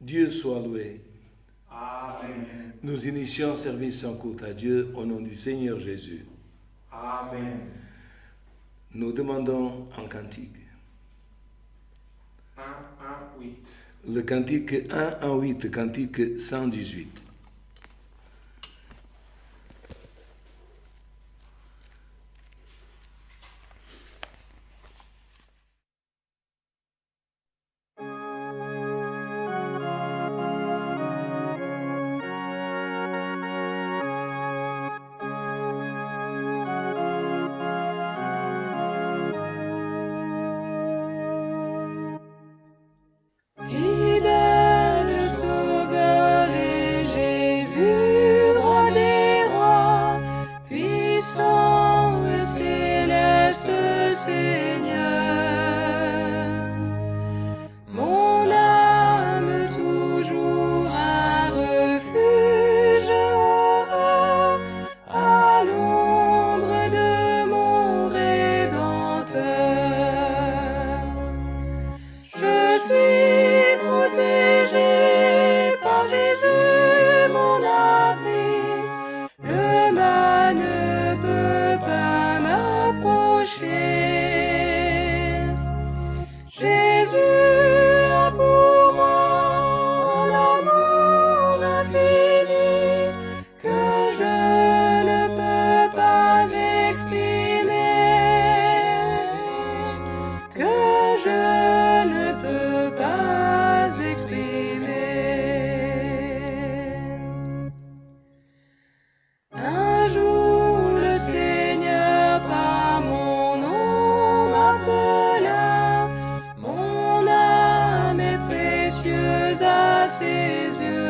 Dieu soit loué. Amen. Nous initions service en culte à Dieu au nom du Seigneur Jésus. Amen. Nous demandons un cantique. 1, 1, 8. Le cantique 1-1-8, cantique 118. Fidèle Sauveur et Jésus, roi des rois, puissant et céleste Seigneur. Mon âme toujours un refuge aura à l'ombre de mon Rédempteur. Je suis protégé par Jésus, mon abri. Le mal ne peut pas m'approcher. Jésus a pour moi un amour infini que je ne peux pas exprimer, que je ne peux pas exprimer. Un jour le Seigneur par mon nom m'appela, mon âme est précieuse à ses yeux.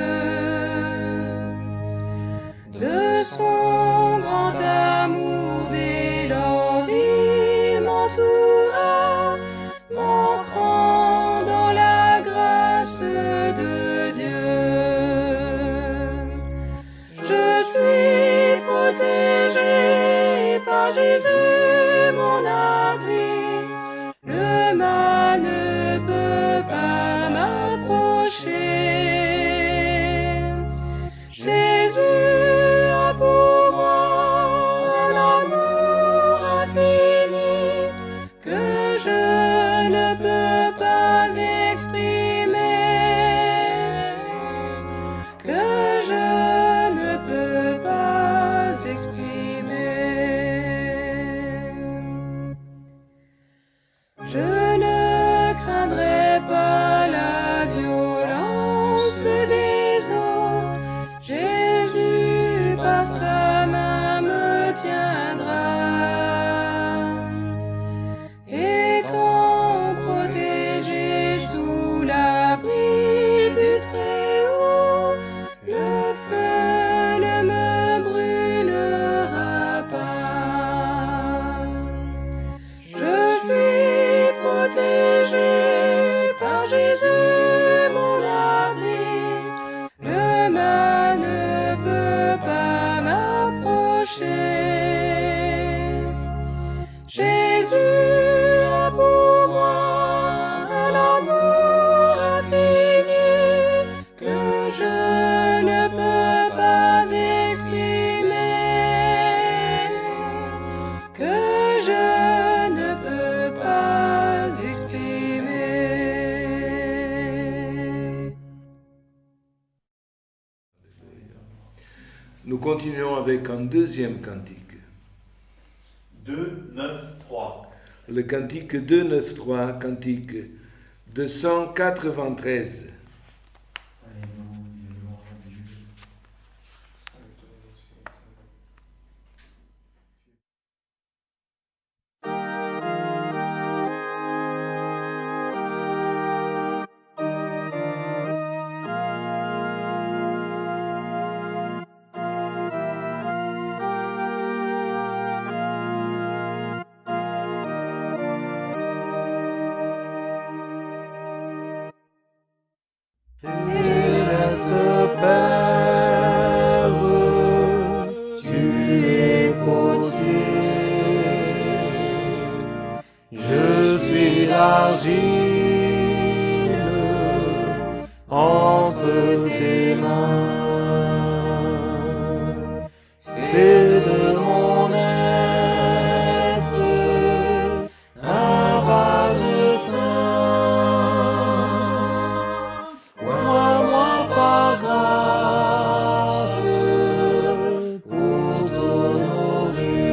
De son grand amour dès lors il m'entoura, m'ancrant dans la grâce de Dieu. Je suis protégé par Jésus, mon abri. Le mal ne peut pas m'approcher. Jésus a pour moi un amour infini que je ne peux pas exprimer, que je ne peux pas exprimer. Je ne craindrai pas la violence des eaux. Jésus par sa main me tiendra. Étant protégé sous l'abri du Très-Haut, le feu ne me brûlera pas. Je suis protégé par Jésus, mon abri. Le mal ne peut pas m'approcher. Jésus a pour moi un amour infini que je ne peux pas exprimer, que je ne peux pas exprimer. Nous continuons avec un deuxième cantique. 2, 9, 3. Le cantique 2-9-3, cantique 293. Céleste Père, tu es potier. Je suis l'argile entre mains. Fais de mon être un vase saint. Oins-moi par grâce pour t'honorer.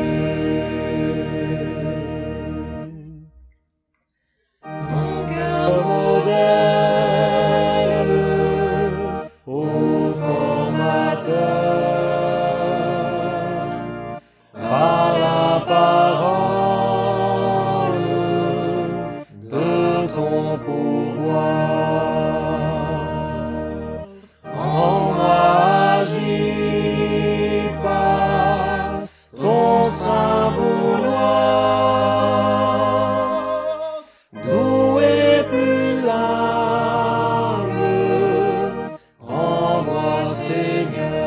Mon cœur modèle au formateur, par la parole de ton pouvoir. En moi agis par ton saint vouloir, doux et plus humble, en moi Seigneur.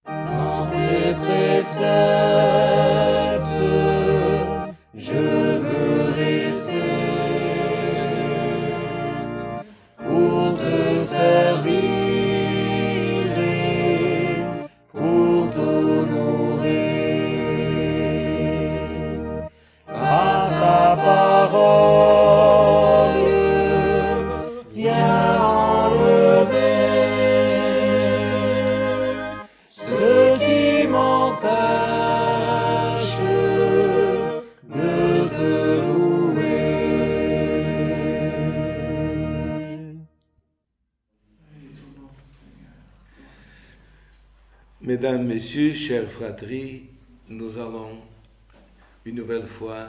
Dans tes préceptes, je veux rester pour te servir et pour t'honorer. Par ta parole, viens enlever ce qui m'empêche de te louer. Mesdames, Messieurs, chers fratries, nous allons une nouvelle fois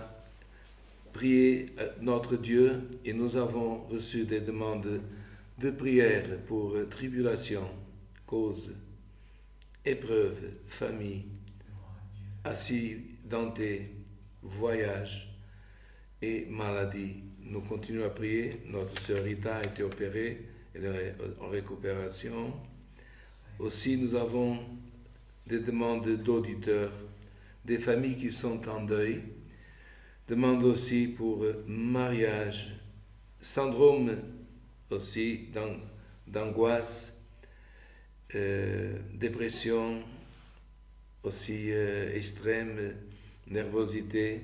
prier notre Dieu et nous avons reçu des demandes de prière pour tribulation, cause, épreuve, famille, accidenté, voyage et maladie. Nous continuons à prier. Notre sœur Rita a été opérée, elle est en récupération. Aussi, nous avons des demandes d'auditeurs, des familles qui sont en deuil, demande aussi pour mariage, syndrome aussi d'angoisse, dépression aussi extrême, nervosité,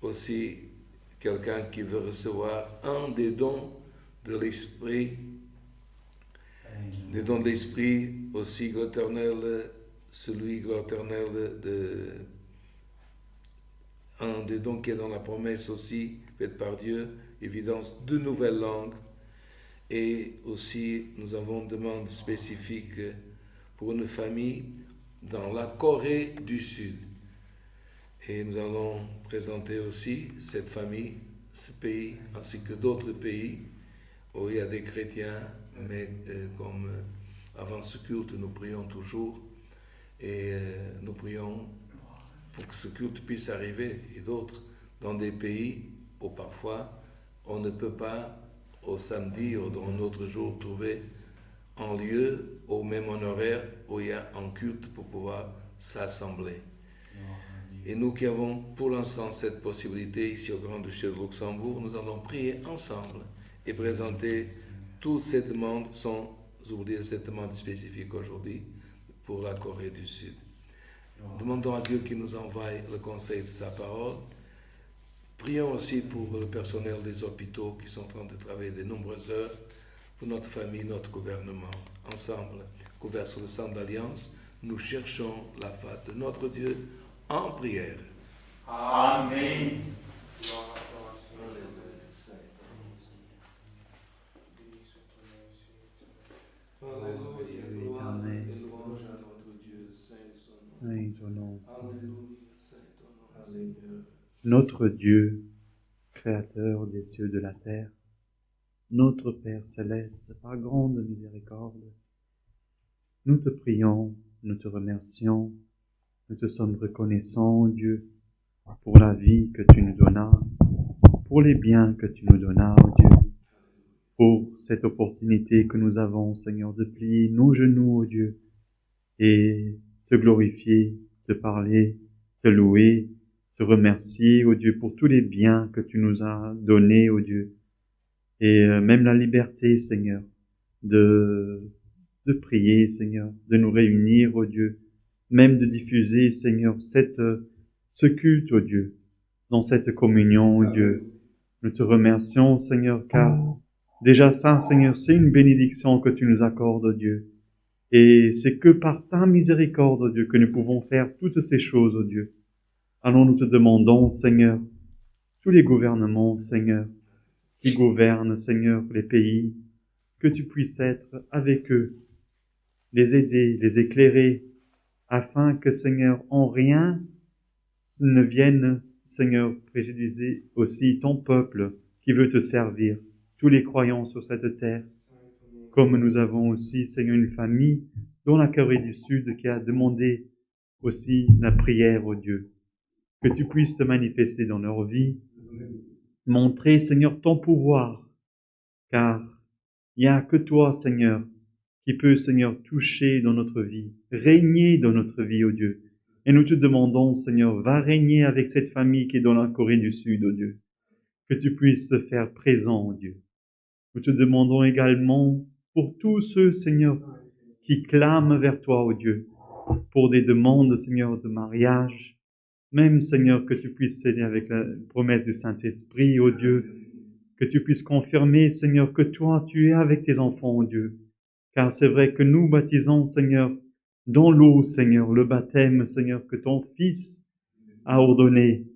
aussi quelqu'un qui veut recevoir un des dons de l'esprit, des dons de l'esprit aussi l'éternel, celui l'éternel de un des dons qui est dans la promesse aussi faite par Dieu, évidence de nouvelles langues. Et aussi, nous avons une demande spécifique pour une famille dans la Corée du Sud. Et nous allons présenter aussi cette famille, ce pays, ainsi que d'autres pays où il y a des chrétiens, mais comme avant ce culte, nous prions toujours et nous prions pour que ce culte puisse arriver, et d'autres dans des pays où parfois on ne peut pas au samedi ou dans un autre jour trouver un lieu ou même un horaire où il y a un culte pour pouvoir s'assembler. Et nous qui avons pour l'instant cette possibilité ici au Grand-Duché de Luxembourg, nous allons prier ensemble et présenter toutes ces demandes, sans oublier cette demande spécifique aujourd'hui pour la Corée du Sud. Demandons à Dieu qu'il nous envoie le conseil de sa parole. Prions aussi pour le personnel des hôpitaux qui sont en train de travailler de nombreuses heures, pour notre famille, notre gouvernement. Ensemble, couverts sous le sang d'alliance, nous cherchons la face de notre Dieu en prière. Amen. Alléluia, gloire et louange à notre Dieu, Saint ton nom, Seigneur. Alléluia, saint ton nom, Seigneur. Notre Dieu, Créateur des cieux et de la terre, notre Père céleste, par grande miséricorde, nous te prions, nous te remercions, nous te sommes reconnaissants, Dieu, pour la vie que tu nous donnas, pour les biens que tu nous donnas, Dieu, pour cette opportunité que nous avons, Seigneur, de plier nos genoux, Dieu, et te glorifier, te parler, te louer, te remercier, ô Dieu, pour tous les biens que tu nous as donnés, ô Dieu, et même la liberté, Seigneur, de prier, Seigneur, de nous réunir, ô Dieu, même de diffuser, Seigneur, ce culte, ô Dieu, dans cette communion, ô Dieu. Nous te remercions, Seigneur, car déjà ça, Seigneur, c'est une bénédiction que tu nous accordes, ô Dieu. Et c'est que par ta miséricorde, ô Dieu, que nous pouvons faire toutes ces choses, ô Dieu. Alors nous te demandons, Seigneur, tous les gouvernements, Seigneur, qui gouvernent, Seigneur, les pays, que tu puisses être avec eux, les aider, les éclairer, afin que, Seigneur, en rien ne vienne, Seigneur, préjudicer aussi ton peuple qui veut te servir, tous les croyants sur cette terre, comme nous avons aussi, Seigneur, une famille dont la Corée du Sud qui a demandé aussi la prière au Dieu. Que tu puisses te manifester dans leur vie, montrer, Seigneur, ton pouvoir, car il n'y a que toi, Seigneur, qui peut, Seigneur, toucher dans notre vie, régner dans notre vie, ô Dieu. Et nous te demandons, Seigneur, va régner avec cette famille qui est dans la Corée du Sud, ô Dieu. Que tu puisses te faire présent, ô Dieu. Nous te demandons également pour tous ceux, Seigneur, qui clament vers toi, ô Dieu, pour des demandes, Seigneur, de mariage, même, Seigneur, que tu puisses aider avec la promesse du Saint-Esprit, ô Dieu, que tu puisses confirmer, Seigneur, que toi, tu es avec tes enfants, ô Dieu. Car c'est vrai que nous baptisons, Seigneur, dans l'eau, Seigneur, le baptême, Seigneur, que ton Fils a ordonné.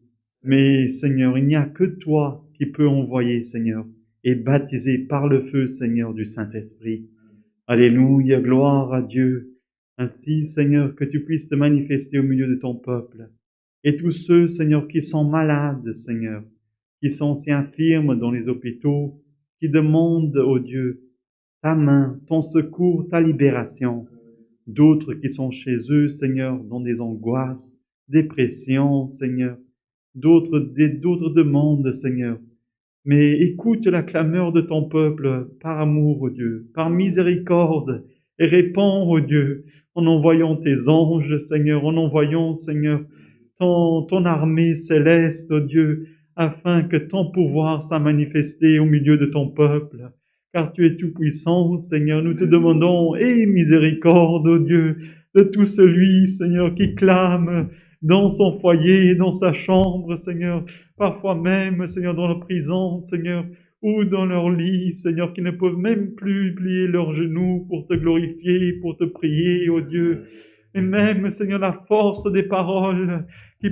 Mais, Seigneur, il n'y a que toi qui peux envoyer, Seigneur, et baptiser par le feu, Seigneur, du Saint-Esprit. Alléluia, gloire à Dieu. Ainsi, Seigneur, que tu puisses te manifester au milieu de ton peuple. Et tous ceux, Seigneur, qui sont malades, Seigneur, qui sont si infirmes dans les hôpitaux, qui demandent, ô Dieu, ta main, ton secours, ta libération. D'autres qui sont chez eux, Seigneur, dans des angoisses, dépressions, Seigneur. D'autres demandes, Seigneur. Mais écoute la clameur de ton peuple par amour, ô Dieu, par miséricorde, et réponds, ô Dieu, en envoyant tes anges, Seigneur, en envoyant, Seigneur, ton armée céleste, ô Dieu, afin que ton pouvoir soit manifesté au milieu de ton peuple. Car tu es tout-puissant, Seigneur, nous te demandons, aie miséricorde, ô Dieu, de tout celui, Seigneur, qui clame dans son foyer, dans sa chambre, Seigneur, parfois même, Seigneur, dans la prison, Seigneur, ou dans leur lit, Seigneur, qui ne peuvent même plus plier leurs genoux pour te glorifier, pour te prier, ô Dieu. Et même, Seigneur, la force des paroles qui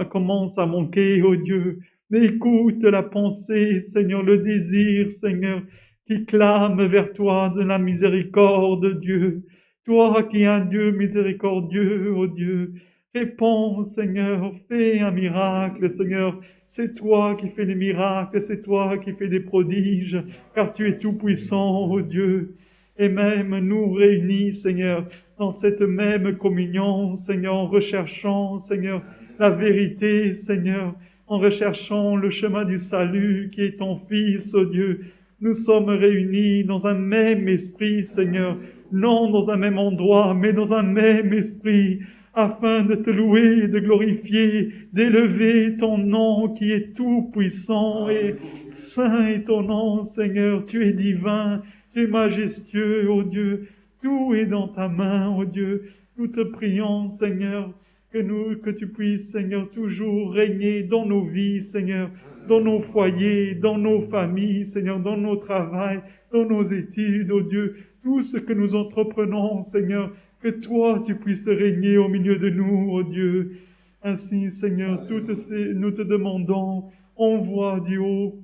commence à manquer, ô Dieu. Mais écoute la pensée, Seigneur, le désir, Seigneur, qui clame vers toi de la miséricorde, Dieu. Toi qui es un Dieu miséricordieux, ô Dieu. Réponds, Seigneur, fais un miracle, Seigneur. C'est toi qui fais des miracles, c'est toi qui fais des prodiges, car tu es tout-puissant, ô Dieu. Et même nous réunis, Seigneur, dans cette même communion, Seigneur, en recherchant, Seigneur, la vérité, Seigneur, en recherchant le chemin du salut qui est ton Fils, ô Dieu. Nous sommes réunis dans un même esprit, Seigneur, non dans un même endroit, mais dans un même esprit, afin de te louer, de glorifier, d'élever ton nom qui est tout-puissant et saint est ton nom, Seigneur. Tu es divin, tu es majestueux, ô Dieu. Tout est dans ta main, ô Dieu. Nous te prions, Seigneur, que tu puisses, Seigneur, toujours régner dans nos vies, Seigneur, dans nos foyers, dans nos familles, Seigneur, dans nos travails, dans nos études, ô Dieu. Tout ce que nous entreprenons, Seigneur, que toi, tu puisses régner au milieu de nous, ô Dieu. Ainsi, Seigneur, nous te demandons, envoie du haut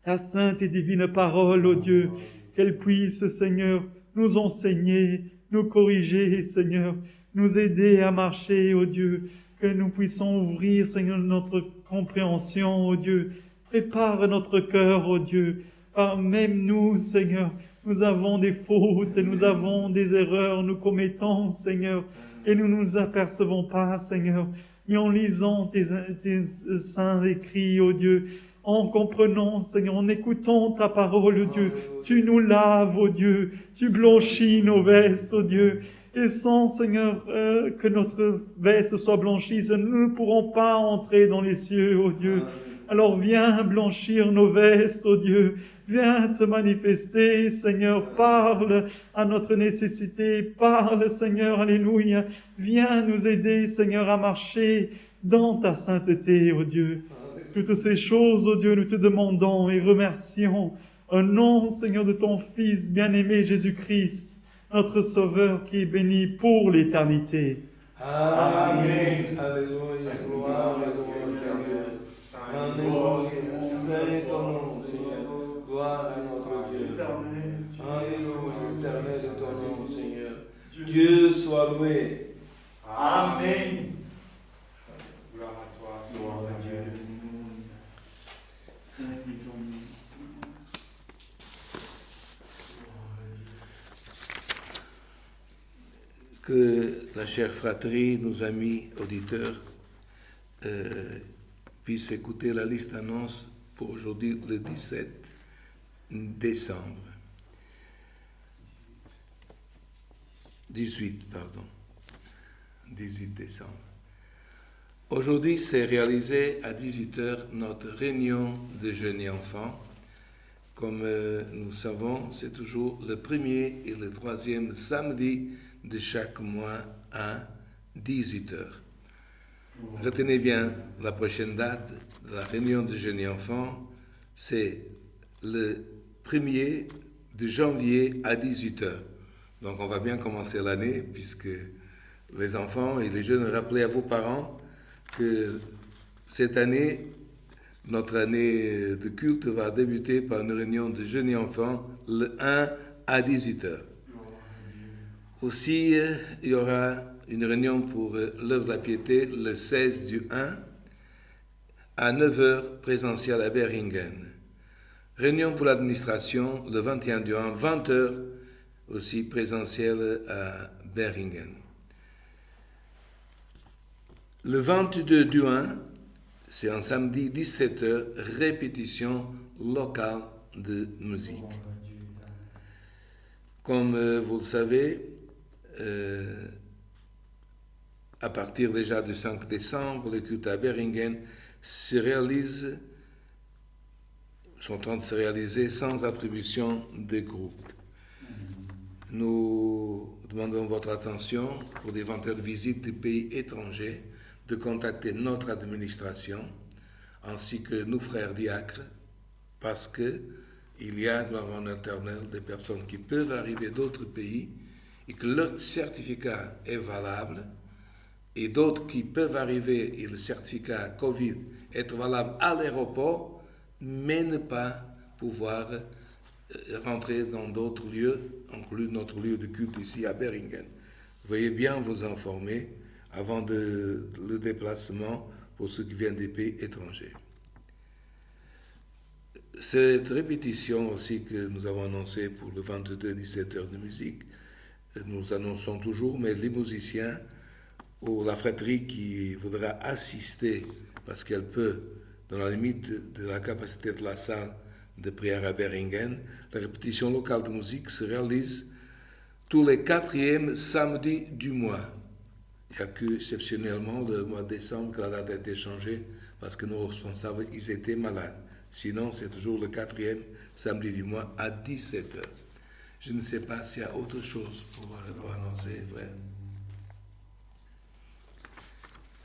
ta sainte et divine parole, ô Dieu, qu'elle puisse, Seigneur, nous enseigner, nous corriger, Seigneur, nous aider à marcher, ô Dieu, que nous puissions ouvrir, Seigneur, notre compréhension, ô Dieu. Prépare notre cœur, ô Dieu, car même nous, Seigneur, nous avons des fautes, nous avons des erreurs, nous commettons, Seigneur, et nous ne nous apercevons pas, Seigneur, mais en lisant tes saints écrits, ô Dieu, en comprenant, Seigneur, en écoutant ta parole, ô Dieu, tu nous laves, ô Dieu, tu blanchis nos vestes, ô Dieu, et sans, Seigneur, que notre veste soit blanchie, nous ne pourrons pas entrer dans les cieux, ô Dieu. Alors viens blanchir nos vestes, ô Dieu. Viens te manifester, Seigneur. Parle à notre nécessité. Parle, Seigneur. Alléluia. Viens nous aider, Seigneur, à marcher dans ta sainteté, ô Dieu. Toutes ces choses, ô Dieu, nous te demandons et remercions. Au nom, Seigneur, de ton Fils bien-aimé Jésus-Christ, notre Sauveur qui est béni pour l'éternité. Amen. Alléluia. Gloire et louange à Dieu. Alléluia. Saint est ton nom, Seigneur. Gloire à notre Dieu. Alléluia. Éternel est ton nom, Seigneur. Dieu soit loué. Amen. Gloire à toi, Seigneur. Saint est ton nom. Que la chère fratrie, nos amis auditeurs, puissent écouter la liste d'annonces pour aujourd'hui, le 17 décembre. 18 décembre. Aujourd'hui, c'est réalisé à 18h notre réunion de jeunes enfants. Comme nous savons, c'est toujours le premier et le troisième samedi de chaque mois à 18h. Retenez bien la prochaine date de la réunion de jeunes enfants, c'est le 1er de janvier à 18h. Donc on va bien commencer l'année puisque les enfants et les jeunes rappelez à vos parents que cette année, notre année de culte va débuter par une réunion de jeunes enfants le 1 à 18h. Aussi, il y aura une réunion pour l'œuvre de la piété le 16 du 1 à 9h présentiel à Beringen. Réunion pour l'administration le 21 du 1, 20h aussi présentiel à Beringen. Le 22 du 1, c'est un samedi 17h, répétition locale de musique. Comme vous le savez, à partir déjà du 5 décembre, le culte à Beringen sont en train de se réaliser sans attribution de groupe. Nous demandons votre attention pour d'éventuelles visites des pays étrangers de contacter notre administration ainsi que nos frères diacres parce que il y a, gloire en éternel, des personnes qui peuvent arriver d'autres pays et que leur certificat est valable et d'autres qui peuvent arriver et le certificat Covid être valable à l'aéroport mais ne pas pouvoir rentrer dans d'autres lieux, inclus notre lieu de culte ici à Beringen. Veuillez bien vous informer avant le déplacement pour ceux qui viennent des pays étrangers. Cette répétition aussi que nous avons annoncée pour le 22 17h de musique, nous annonçons toujours, mais les musiciens ou la fratrie qui voudra assister, parce qu'elle peut, dans la limite de la capacité de la salle de prière à Beringen, la répétition locale de musique se réalise tous les 4e samedis du mois. Il n'y a que exceptionnellement le mois de décembre que la date a été changée parce que nos responsables, ils étaient malades. Sinon, c'est toujours le 4e samedi du mois à 17h. Je ne sais pas s'il y a autre chose pour annoncer, frère.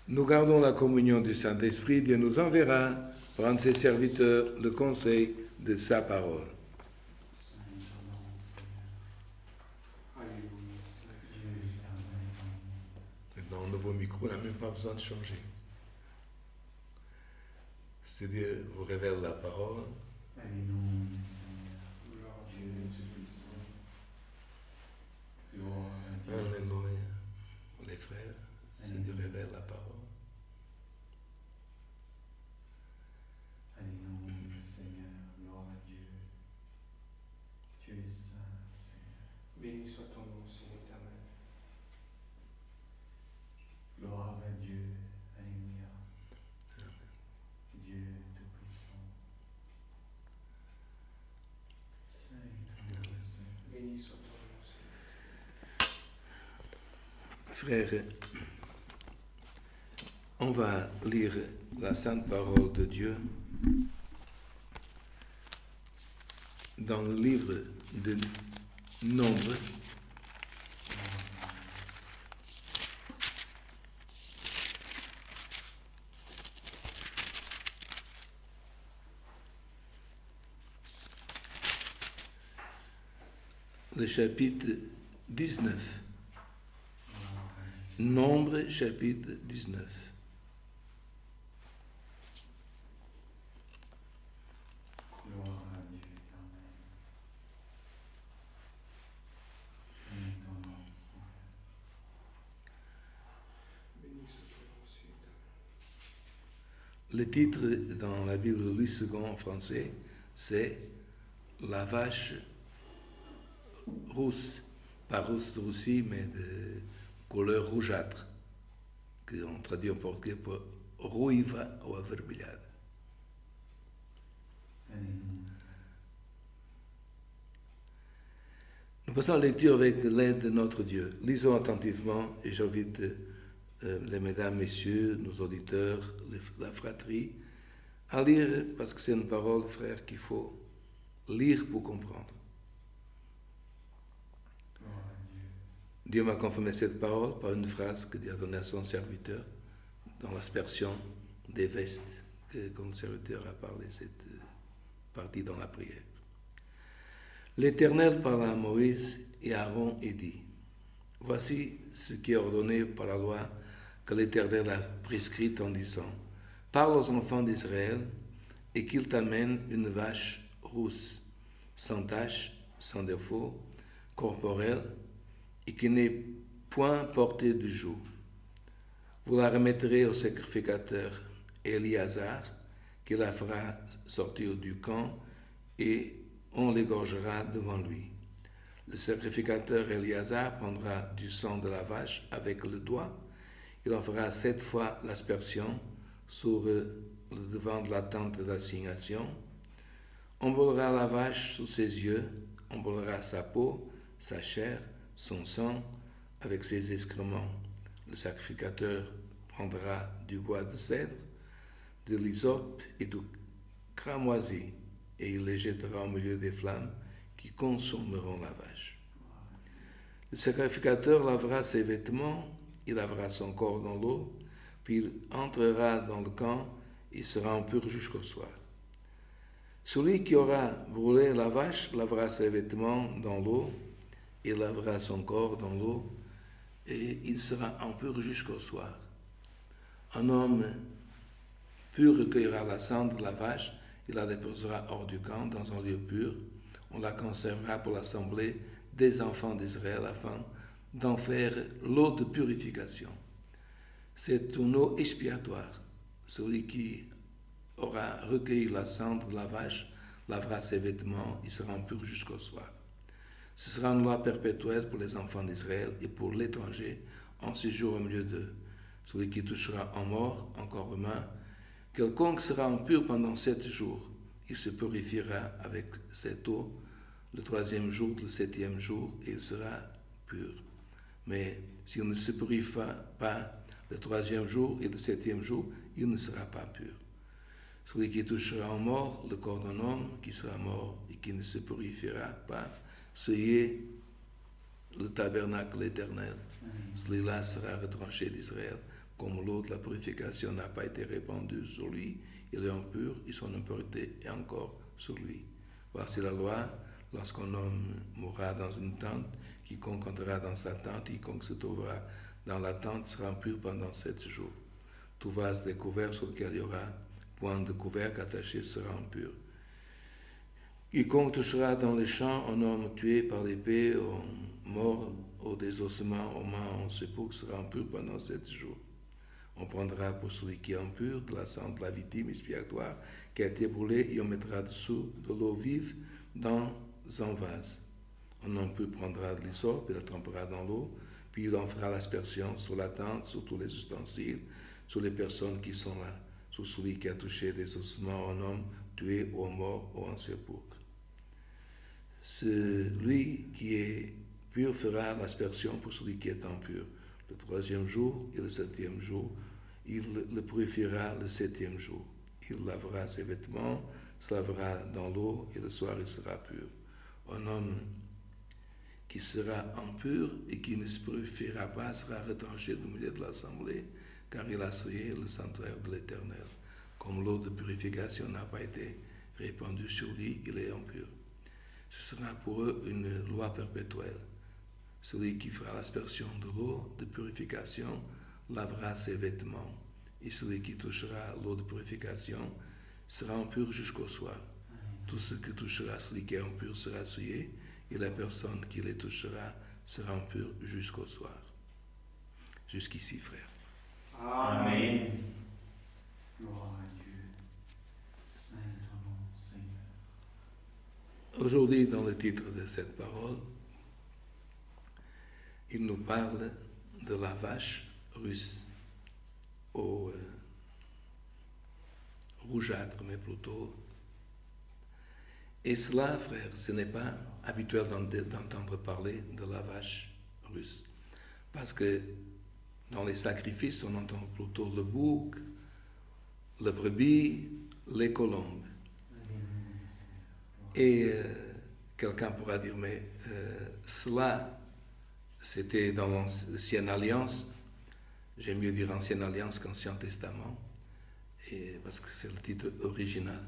Nous gardons la communion du Saint-Esprit. Dieu nous enverra pour rendre ses serviteurs le conseil de sa parole. Maintenant, un nouveau micro, on n'a même pas besoin de changer. C'est Dieu vous révèle la parole. Alléluia, Seigneur. Dieu Tout-Puissant. Alléluia. Les frères, c'est Dieu révèle la parole. Alléluia, Seigneur. Gloire à Dieu. Tu es saint, Seigneur. Béni soit ton nom, Seigneur éternel. Gloire à Dieu. Alléluia. Dieu Tout-Puissant. Saint. Béni soit ton nom, Seigneur. Frères, on va lire la sainte parole de Dieu Dans le livre de Nombre, le chapitre 19. Nombre, chapitre 19. Gloire à Dieu éternel. Saint ton nom, Seigneur. Béni soit ton nom, Seigneur. Le titre dans la Bible Louis II en français, c'est La vache rousse. Pas rousse de Russie, mais de couleur rougeâtre, qu'on traduit en portugais pour ruiva ou avermelhada. Nous passons à la lecture avec l'aide de notre Dieu. Lisons attentivement et j'invite les mesdames, messieurs, nos auditeurs, la fratrie, à lire parce que c'est une parole, frère, qu'il faut lire pour comprendre. Dieu m'a confirmé cette parole par une phrase que Dieu a donnée à son serviteur dans l'aspersion des vestes que le serviteur a parlé cette partie dans la prière. L'Éternel parla à Moïse et à Aaron et dit, « Voici ce qui est ordonné par la loi que l'Éternel a prescrite en disant, « Parle aux enfants d'Israël et qu'ils t'amènent une vache rousse, sans tache, sans défaut, corporelle, et qui n'est point portée de joug. Vous la remettrez au sacrificateur Éléazar, qui la fera sortir du camp, et on l'égorgera devant lui. Le sacrificateur Éléazar prendra du sang de la vache avec le doigt, il en fera 7 fois l'aspersion sur le devant de la tente d'assignation, on brûlera la vache sous ses yeux, on brûlera sa peau, sa chair, son sang avec ses excréments. Le sacrificateur prendra du bois de cèdre, de l'hysope et du cramoisi, et il les jettera au milieu des flammes qui consumeront la vache. Le sacrificateur lavera ses vêtements, il lavera son corps dans l'eau, puis il entrera dans le camp et sera impur jusqu'au soir. Celui qui aura brûlé la vache lavera ses vêtements dans l'eau, il lavera son corps dans l'eau, et il sera impur jusqu'au soir. Un homme pur recueillera la cendre de la vache, il la déposera hors du camp dans un lieu pur, on la conservera pour l'assemblée des enfants d'Israël afin d'en faire l'eau de purification. C'est une eau expiatoire. Celui qui aura recueilli la cendre de la vache lavera ses vêtements, il sera impur jusqu'au soir. Ce sera une loi perpétuelle pour les enfants d'Israël et pour l'étranger en séjour au milieu d'eux. Celui qui touchera en mort, en corps humain, quelconque sera impur pendant 7 jours. Il se purifiera avec cette eau le 3e jour, le 7e jour, et il sera pur. Mais s'il ne se purifie pas le 3e jour et le 7e jour, il ne sera pas pur. Celui qui touchera en mort le corps d'un homme qui sera mort et qui ne se purifiera pas, c'est le tabernacle éternel. Celui-là sera retranché d'Israël. Comme l'eau de la purification n'a pas été répandue sur lui, il est impur et son impureté est encore sur lui. Voici la loi. Lorsqu'un homme mourra dans une tente, quiconque entrera dans sa tente, quiconque se trouvera dans la tente sera impur pendant 7 jours. Tout vase découvert sur lequel il y aura point de couvercle attaché sera impur. Quiconque touchera dans les champs un homme tué par l'épée, ou mort, au désossement, aux mains, en sépulcre, sera impur pendant 7 jours. On prendra pour celui qui est impur de la cendre de la victime expiatoire qui a été brûlée et on mettra dessous de l'eau vive dans un vase. Un impur prendra de l'hysope et la trempera dans l'eau, puis il en fera l'aspersion sur la tente, sur tous les ustensiles, sur les personnes qui sont là, sur celui qui a touché des ossements un homme tué ou mort ou en sépulcre. Celui qui est pur fera l'aspersion pour celui qui est impur. Le 3e jour et le 7e jour, il le purifiera le 7e jour. il lavera ses vêtements, se lavera dans l'eau, et le soir il sera pur. Un homme qui sera impur et qui ne se purifiera pas sera retranché du milieu de l'assemblée, car il a souillé le sanctuaire de l'Éternel. Comme l'eau de purification n'a pas été répandue sur lui, il est impur. Ce sera pour eux une loi perpétuelle. Celui qui fera l'aspersion de l'eau de purification lavera ses vêtements, et celui qui touchera l'eau de purification sera impur jusqu'au soir. Tout ce que touchera celui qui est impur sera souillé, et la personne qui les touchera sera impure jusqu'au soir. Jusqu'ici, frère. Amen. Gloire à Dieu. Saint ton nom, Seigneur. Aujourd'hui, dans le titre de cette parole, il nous parle de la vache russe au rougeâtre, mais plutôt. Et cela, frère, ce n'est pas habituel d'entendre parler de la vache russe. Parce que dans les sacrifices, on entend plutôt le bouc, le brebis, les colombes. Et quelqu'un pourra dire, mais cela, c'était dans l'Ancienne Alliance. J'aime mieux dire Ancienne Alliance qu'Ancien Testament, parce que c'est le titre original.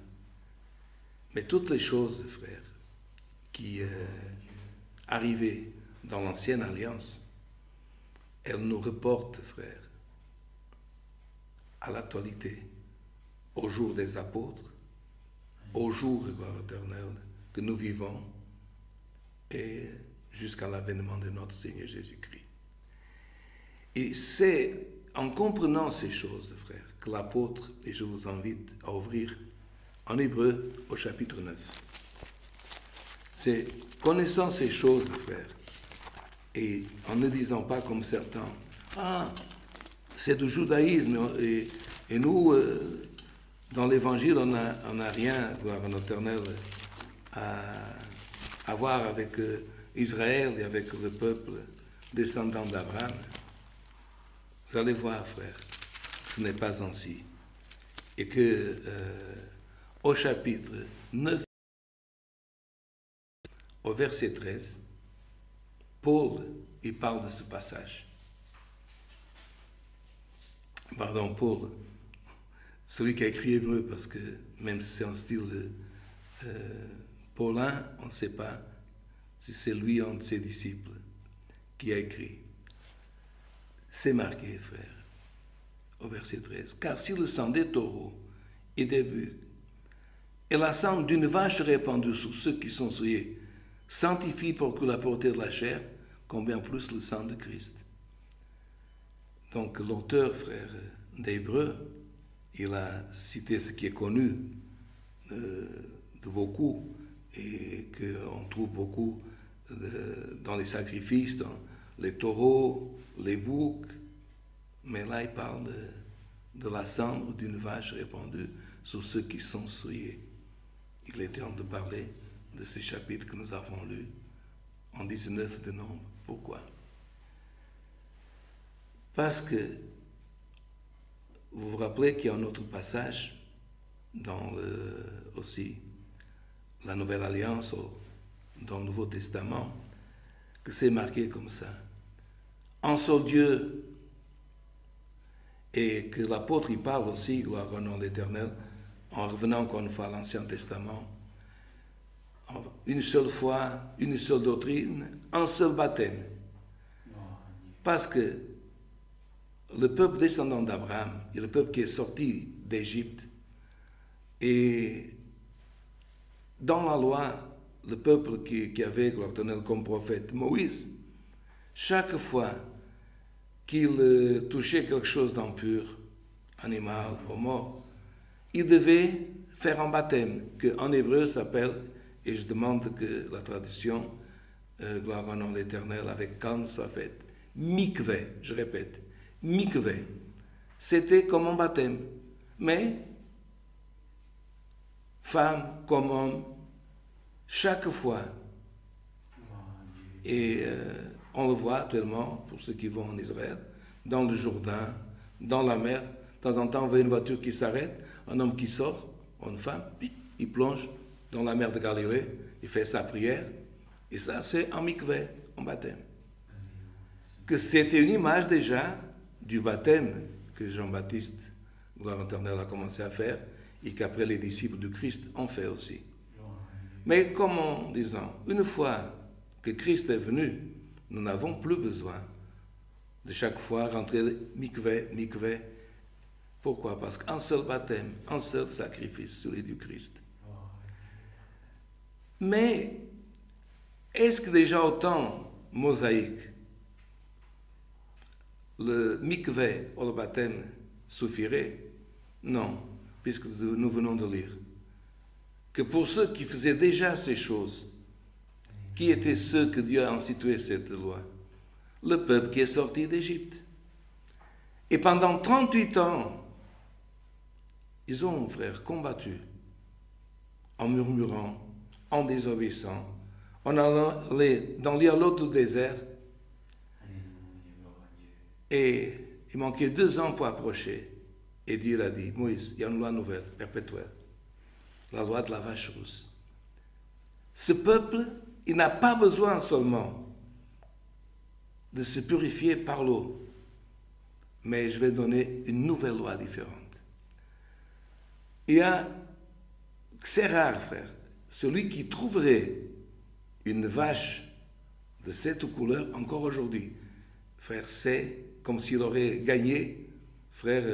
Mais toutes les choses, frère, qui arrivaient dans l'Ancienne Alliance, elles nous reportent, frère, à l'actualité, au jour des apôtres, au jour de gloire éternelle que nous vivons et jusqu'à l'avènement de notre Seigneur Jésus-Christ. Et c'est en comprenant ces choses, frère, que l'apôtre, et je vous invite à ouvrir en Hébreu au chapitre 9. C'est connaissant ces choses, frère, et en ne disant pas comme certains, ah, c'est du judaïsme, et nous, dans l'Évangile, on n'a rien, gloire à l'Éternel, à voir avec Israël et avec le peuple descendant d'Abraham. Vous allez voir, frère, ce n'est pas ainsi. Et que au chapitre 9, au verset 13, Paul, il parle de ce passage. Pardon, Paul, celui qui a écrit Hébreu, parce que même si c'est un style paulin, on ne sait pas si c'est lui, un de ses disciples, qui a écrit. C'est marqué, frère, au verset 13. Car si le sang des taureaux et des bucs et la sang d'une vache répandue sur ceux qui sont souillés sanctifie pour que la pureté de la chair, combien plus le sang de Christ. Donc l'auteur, frère, d'Hébreu, il a cité ce qui est connu de beaucoup et qu'on trouve beaucoup dans les sacrifices, dans les taureaux, les boucs, mais là il parle de la cendre d'une vache répandue sur ceux qui sont souillés. Il est temps de parler de ces chapitres que nous avons lus en 19 de nombre. Pourquoi? Parce que vous vous rappelez qu'il y a un autre passage dans aussi la Nouvelle Alliance, dans le Nouveau Testament, que c'est marqué comme ça. Un seul Dieu, et que l'apôtre il parle aussi, gloire au nom de l'Éternel, en revenant encore une fois à l'Ancien Testament, une seule foi, une seule doctrine, un seul baptême. Parce que le peuple descendant d'Abraham et le peuple qui est sorti d'Égypte, et dans la loi, le peuple qui avait comme prophète Moïse, chaque fois qu'il touchait quelque chose d'impur, animal ou mort, il devait faire un baptême, que en hébreu s'appelle, et je demande que la traduction, gloire au nom de l'Éternel, avec calme soit faite, mikvé, je répète, mikvé. C'était comme un baptême, mais femme comme homme, chaque fois. Et on le voit actuellement, pour ceux qui vont en Israël, dans le Jourdain, dans la mer, De temps en temps, on voit une voiture qui s'arrête, un homme qui sort, une femme, il plonge dans la mer de Galilée, il fait sa prière, et ça c'est en mikvé, en baptême. Que c'était une image déjà du baptême que Jean-Baptiste, gloire éternelle, a commencé à faire, et qu'après les disciples du Christ ont fait aussi. Mais comme en disant, une fois que Christ est venu, nous n'avons plus besoin de chaque fois rentrer mikvé. Pourquoi? Parce qu'un seul baptême, un seul sacrifice, celui du Christ. Mais est-ce que déjà au temps mosaïque, le mikvé ou le baptême suffirait? Non, puisque nous venons de lire que pour ceux qui faisaient déjà ces choses, qui étaient ceux que Dieu a institué cette loi? Le peuple qui est sorti d'Égypte. Et pendant 38 ans, ils ont, frère, combattu en murmurant, en désobéissant, en allant dans l'autre désert. Et il manquait 2 ans pour approcher. Et Dieu l'a dit, Moïse, il y a une loi nouvelle, perpétuelle, la loi de la vache rousse. Ce peuple, il n'a pas besoin seulement de se purifier par l'eau, mais je vais donner une nouvelle loi différente. C'est rare, frère, celui qui trouverait une vache de cette couleur encore aujourd'hui, frère, c'est comme s'il aurait gagné, frère,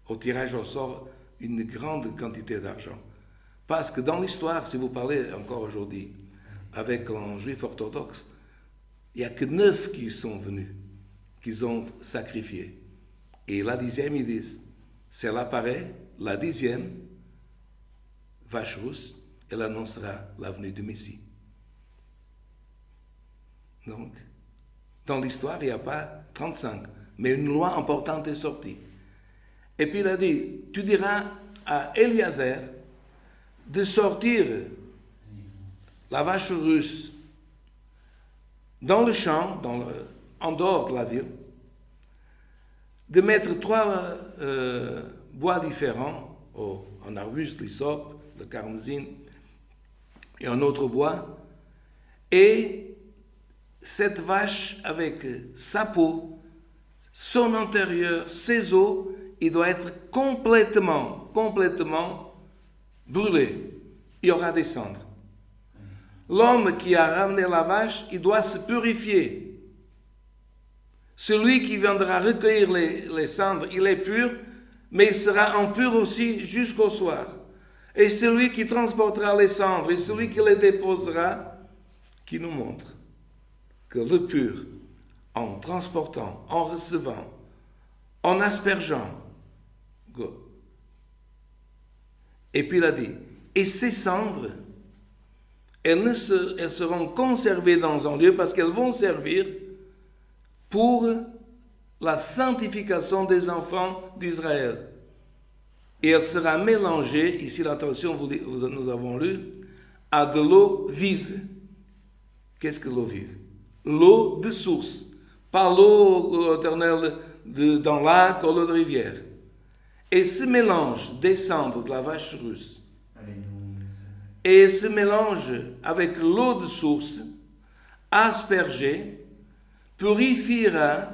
au tirage au sort, une grande quantité d'argent. Parce que dans l'histoire, si vous parlez encore aujourd'hui avec un juif orthodoxe, il n'y a que 9 qui sont venus, qu'ils ont sacrifié. Et la 10e, ils disent, c'est là pareil, la 10e, vache rousse, elle annoncera la venue du Messie. Donc, dans l'histoire, il n'y a pas 35, mais une loi importante est sortie. Et puis il a dit, tu diras à Eliezer de sortir la vache rousse dans le champ, en dehors de la ville, de mettre 3 bois différents, un arbuste, l'hysope, le carmésine, et un autre bois, et cette vache avec sa peau, son intérieur, ses os, il doit être complètement brûlé. Il y aura des cendres. L'homme qui a ramené la vache, il doit se purifier. Celui qui viendra recueillir les cendres, il est pur, mais il sera impur aussi jusqu'au soir. Et celui qui transportera les cendres et celui qui les déposera, qui nous montre que le pur, en transportant, en recevant, en aspergeant, et puis il a dit, et ces cendres, elles seront conservées dans un lieu parce qu'elles vont servir pour la sanctification des enfants d'Israël. Et elle sera mélangée, ici la traduction nous avons lu, à de l'eau vive. Qu'est-ce que l'eau vive? L'eau de source, pas l'eau éternelle dans lac ou l'eau de rivière. Et ce mélange des cendres de la vache rousse et ce mélange avec l'eau de source aspergée purifiera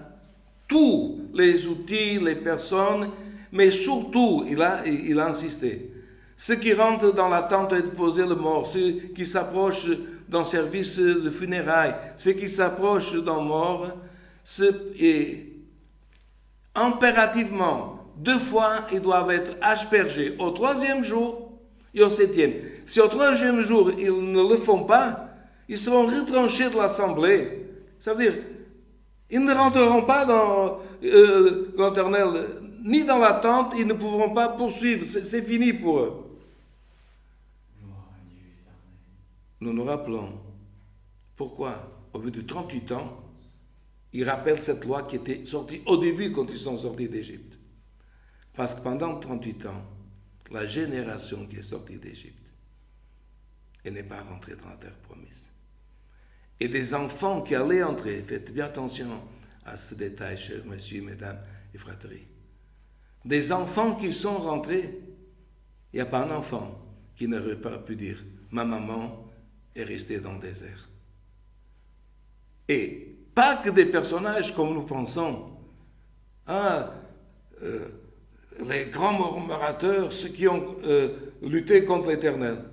tous les outils, les personnes, mais surtout, il a insisté, ceux qui rentrent dans la tente et déposer le mort, ceux qui s'approchent d'un service de funérailles, ceux qui s'approchent d'un mort, et impérativement, 2 fois, ils doivent être aspergés au 3e jour et au 7e. Si au 3e jour, ils ne le font pas, ils seront retranchés de l'assemblée. Ça veut dire, ils ne rentreront pas dans l'Éternel, ni dans la tente, ils ne pourront pas poursuivre. C'est fini pour eux. Nous nous rappelons pourquoi, au bout de 38 ans, ils rappellent cette loi qui était sortie au début quand ils sont sortis d'Égypte. Parce que pendant 38 ans, la génération qui est sortie d'Égypte, elle n'est pas rentrée dans la terre promise. Et des enfants qui allaient entrer, faites bien attention à ce détail, chers messieurs, mesdames, et fratrie. Des enfants qui sont rentrés, il n'y a pas un enfant qui n'aurait pas pu dire « Ma maman est restée dans le désert ». Et pas que des personnages comme nous pensons. Les grands murmurateurs, ceux qui ont lutté contre l'Éternel.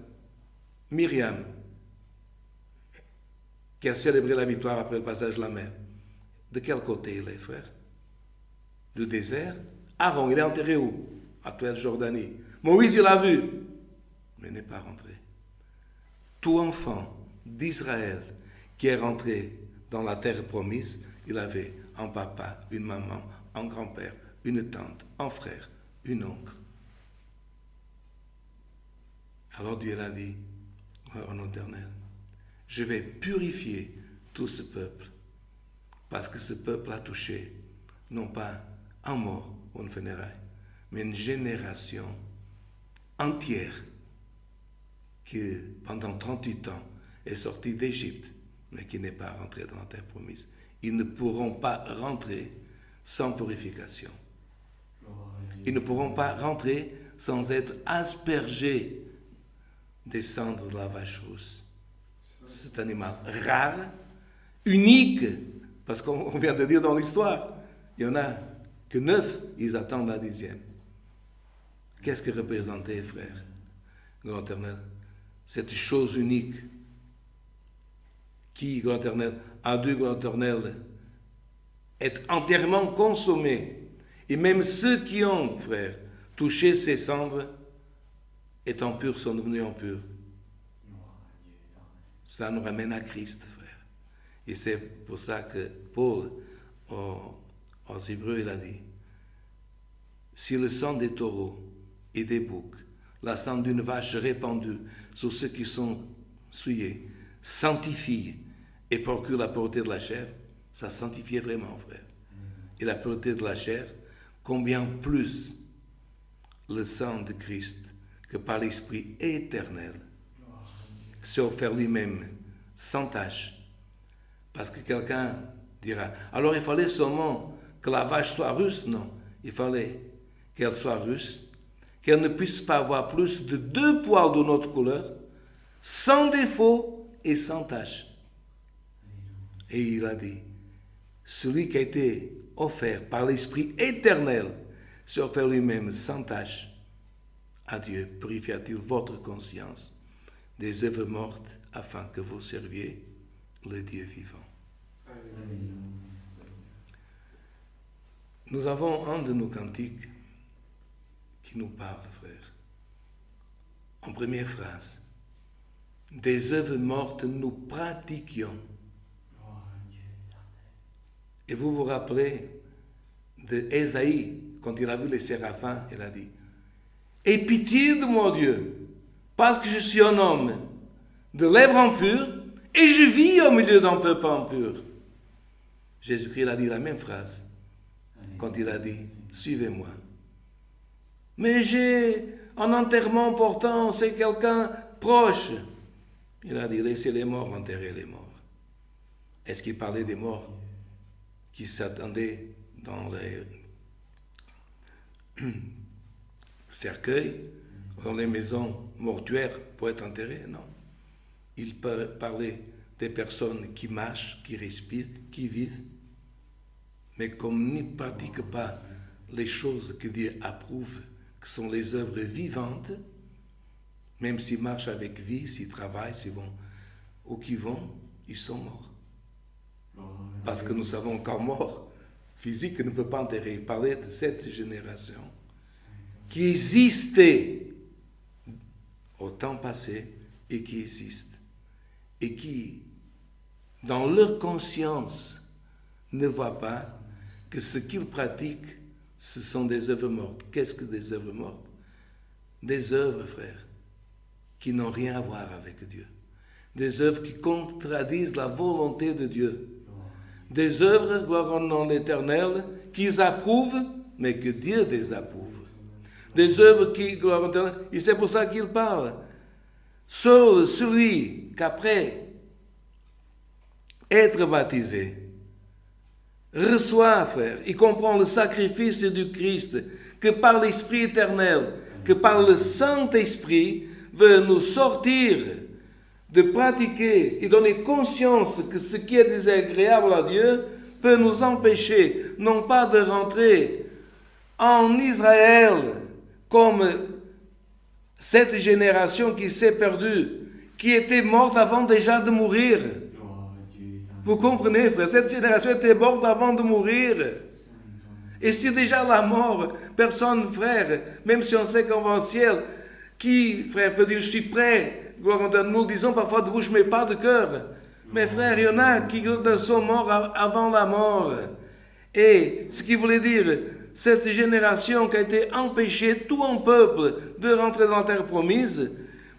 Myriam, qui a célébré la victoire après le passage de la mer. De quel côté il est, frère? Du désert? Aaron, il est enterré où? À Tuel, Jordanie. Moïse, il l'a vu, mais n'est pas rentré. Tout enfant d'Israël qui est rentré dans la terre promise, il avait un papa, une maman, un grand-père, une tante, un frère, une oncle. Alors Dieu a dit, en éternel, je vais purifier tout ce peuple, parce que ce peuple a touché, non pas un mort ou une funéraille, mais une génération entière qui, pendant 38 ans, est sortie d'Égypte, mais qui n'est pas rentrée dans la terre promise. Ils ne pourront pas rentrer sans purification. Ils ne pourront pas rentrer sans être aspergés des cendres de la vache rousse. Cet animal rare, unique, parce qu'on vient de dire dans l'histoire, il n'y en a que 9, ils attendent la 10e. Qu'est-ce que représentait, frère, grand éternel? Cette chose unique qui, grand éternel, a dû, grand éternel, être entièrement consommé. Et même ceux qui ont, frère, touché ces cendres, étant purs, sont devenus impurs. Ça nous ramène à Christ, frère. Et c'est pour ça que Paul, aux Hébreux, il a dit, si le sang des taureaux et des boucs, la sang d'une vache répandue sur ceux qui sont souillés, sanctifie et procure la pureté de la chair, ça sanctifie vraiment, frère. Et la pureté de la chair, combien plus le sang de Christ, que par l'Esprit éternel, s'est offert lui-même sans tache. Parce que quelqu'un dira, alors il fallait seulement que la vache soit russe? Non, il fallait qu'elle soit russe, qu'elle ne puisse pas avoir plus de 2 poils de notre couleur, sans défaut et sans tache. Et il a dit, celui qui a été offert par l'Esprit éternel s'est offert lui-même sans tache à Dieu. Purifia-t-il votre conscience des œuvres mortes afin que vous serviez le Dieu vivant. Amen. Nous avons un de nos cantiques qui nous parle, frère. En première phrase, des œuvres mortes nous pratiquions. Et vous vous rappelez de Ésaïe, quand il a vu les séraphins, il a dit, « Aie pitié de moi, Dieu, parce que je suis un homme de lèvres impures et je vis au milieu d'un peuple impur. » Jésus-Christ a dit la même phrase quand il a dit, « Suivez-moi. » Mais j'ai un enterrement important, c'est quelqu'un proche. Il a dit, laissez les morts enterrer les morts. Est-ce qu'il parlait des morts qui s'attendaient dans les cercueils, dans les maisons mortuaires pour être enterrés? Non. Il parlait des personnes qui marchent, qui respirent, qui vivent, mais comme ils ne pratiquent pas les choses que Dieu approuve, que sont les œuvres vivantes, même s'ils marchent avec vie, s'ils travaillent, s'ils vont où qu'ils vont, ils sont morts. Parce que nous savons qu'un mort physique ne peut pas enterrer. Il parlait de cette génération qui existait au temps passé et qui existe. Et qui, dans leur conscience, ne voient pas que ce qu'ils pratiquent, ce sont des œuvres mortes. Qu'est-ce que des œuvres mortes? Des œuvres, frères, qui n'ont rien à voir avec Dieu. Des œuvres qui contradisent la volonté de Dieu. Des œuvres, gloire au nom de l'Éternel, qu'ils approuvent, mais que Dieu désapprouve. Des œuvres qui, gloire au Éternel, et c'est pour ça qu'il parle. Seul celui qu'après être baptisé reçoit, frère, il comprend le sacrifice du Christ, que par l'Esprit éternel, que par le Saint-Esprit, veut nous sortir de pratiquer et donner conscience que ce qui est désagréable à Dieu peut nous empêcher, non pas de rentrer en Israël comme cette génération qui s'est perdue, qui était morte avant déjà de mourir. Vous comprenez, frère, cette génération était morte avant de mourir. Et si déjà la mort, personne, frère, même si on sait qu'on va au ciel, qui, frère, peut dire, je suis prêt, nous le disons parfois de bouche, mais pas de cœur. Mais frère, il y en a qui sont morts avant la mort. Et ce qui voulait dire, cette génération qui a été empêchée, tout un peuple, de rentrer dans la terre promise,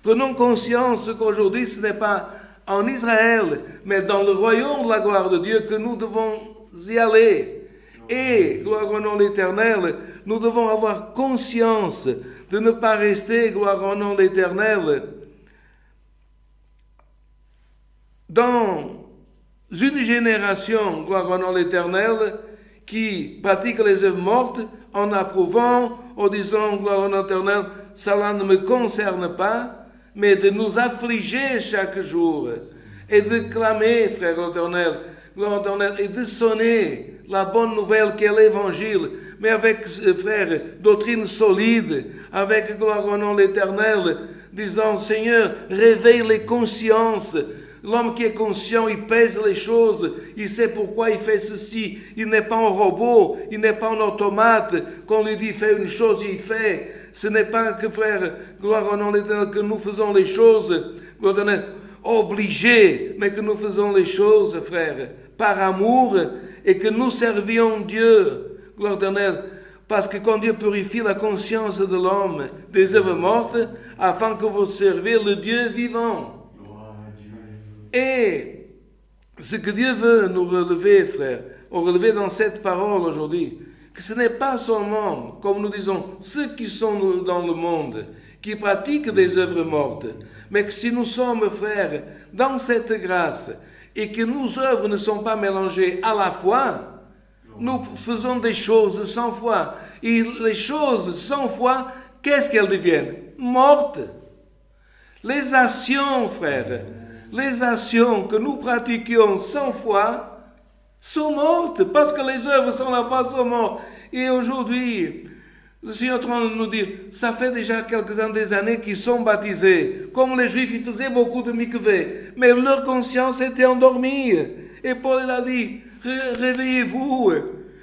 prenons conscience qu'aujourd'hui, ce n'est pas en Israël, mais dans le royaume de la gloire de Dieu que nous devons y aller. Et, gloire au nom de l'Éternel, nous devons avoir conscience de ne pas rester, gloire au nom de l'Éternel, dans une génération, gloire au nom de l'Éternel, qui pratique les œuvres mortes en approuvant, en disant, gloire au nom de l'Éternel, cela ne me concerne pas, mais de nous affliger chaque jour et de clamer, frère l'Éternel, gloire au l'Éternel, et de sonner la bonne nouvelle qu'est l'Évangile, mais avec, frère, doctrine solide, avec, gloire au nom de l'Éternel, disant, Seigneur, réveille les consciences. L'homme qui est conscient, il pèse les choses, il sait pourquoi il fait ceci. Il n'est pas un robot, il n'est pas un automate. Qu'on lui dit, fais une chose, il fait. Ce n'est pas que, frère, gloire au nom de l'Éternel, que nous faisons les choses, gloire au l'Éternel, obligés, mais que nous faisons les choses, frère, par amour, et que nous servions Dieu, gloire au l'Éternel, parce que quand Dieu purifie la conscience de l'homme des œuvres mortes, afin que vous serviez le Dieu vivant. Et ce que Dieu veut nous relever, frère, relever dans cette parole aujourd'hui, que ce n'est pas seulement, comme nous disons, ceux qui sont dans le monde, qui pratiquent des œuvres mortes, mais que si nous sommes, frères, dans cette grâce, et que nos œuvres ne sont pas mélangées à la foi, nous faisons des choses sans foi. Et les choses sans foi, qu'est-ce qu'elles deviennent? Mortes. Les actions, frères, les actions que nous pratiquions sans foi sont mortes, parce que les œuvres sans la foi sont mortes. Et aujourd'hui, je suis en train de nous dire, ça fait déjà des années qu'ils sont baptisés. Comme les Juifs, ils faisaient beaucoup de mikveh, mais leur conscience était endormie. Et Paul a dit, réveillez-vous,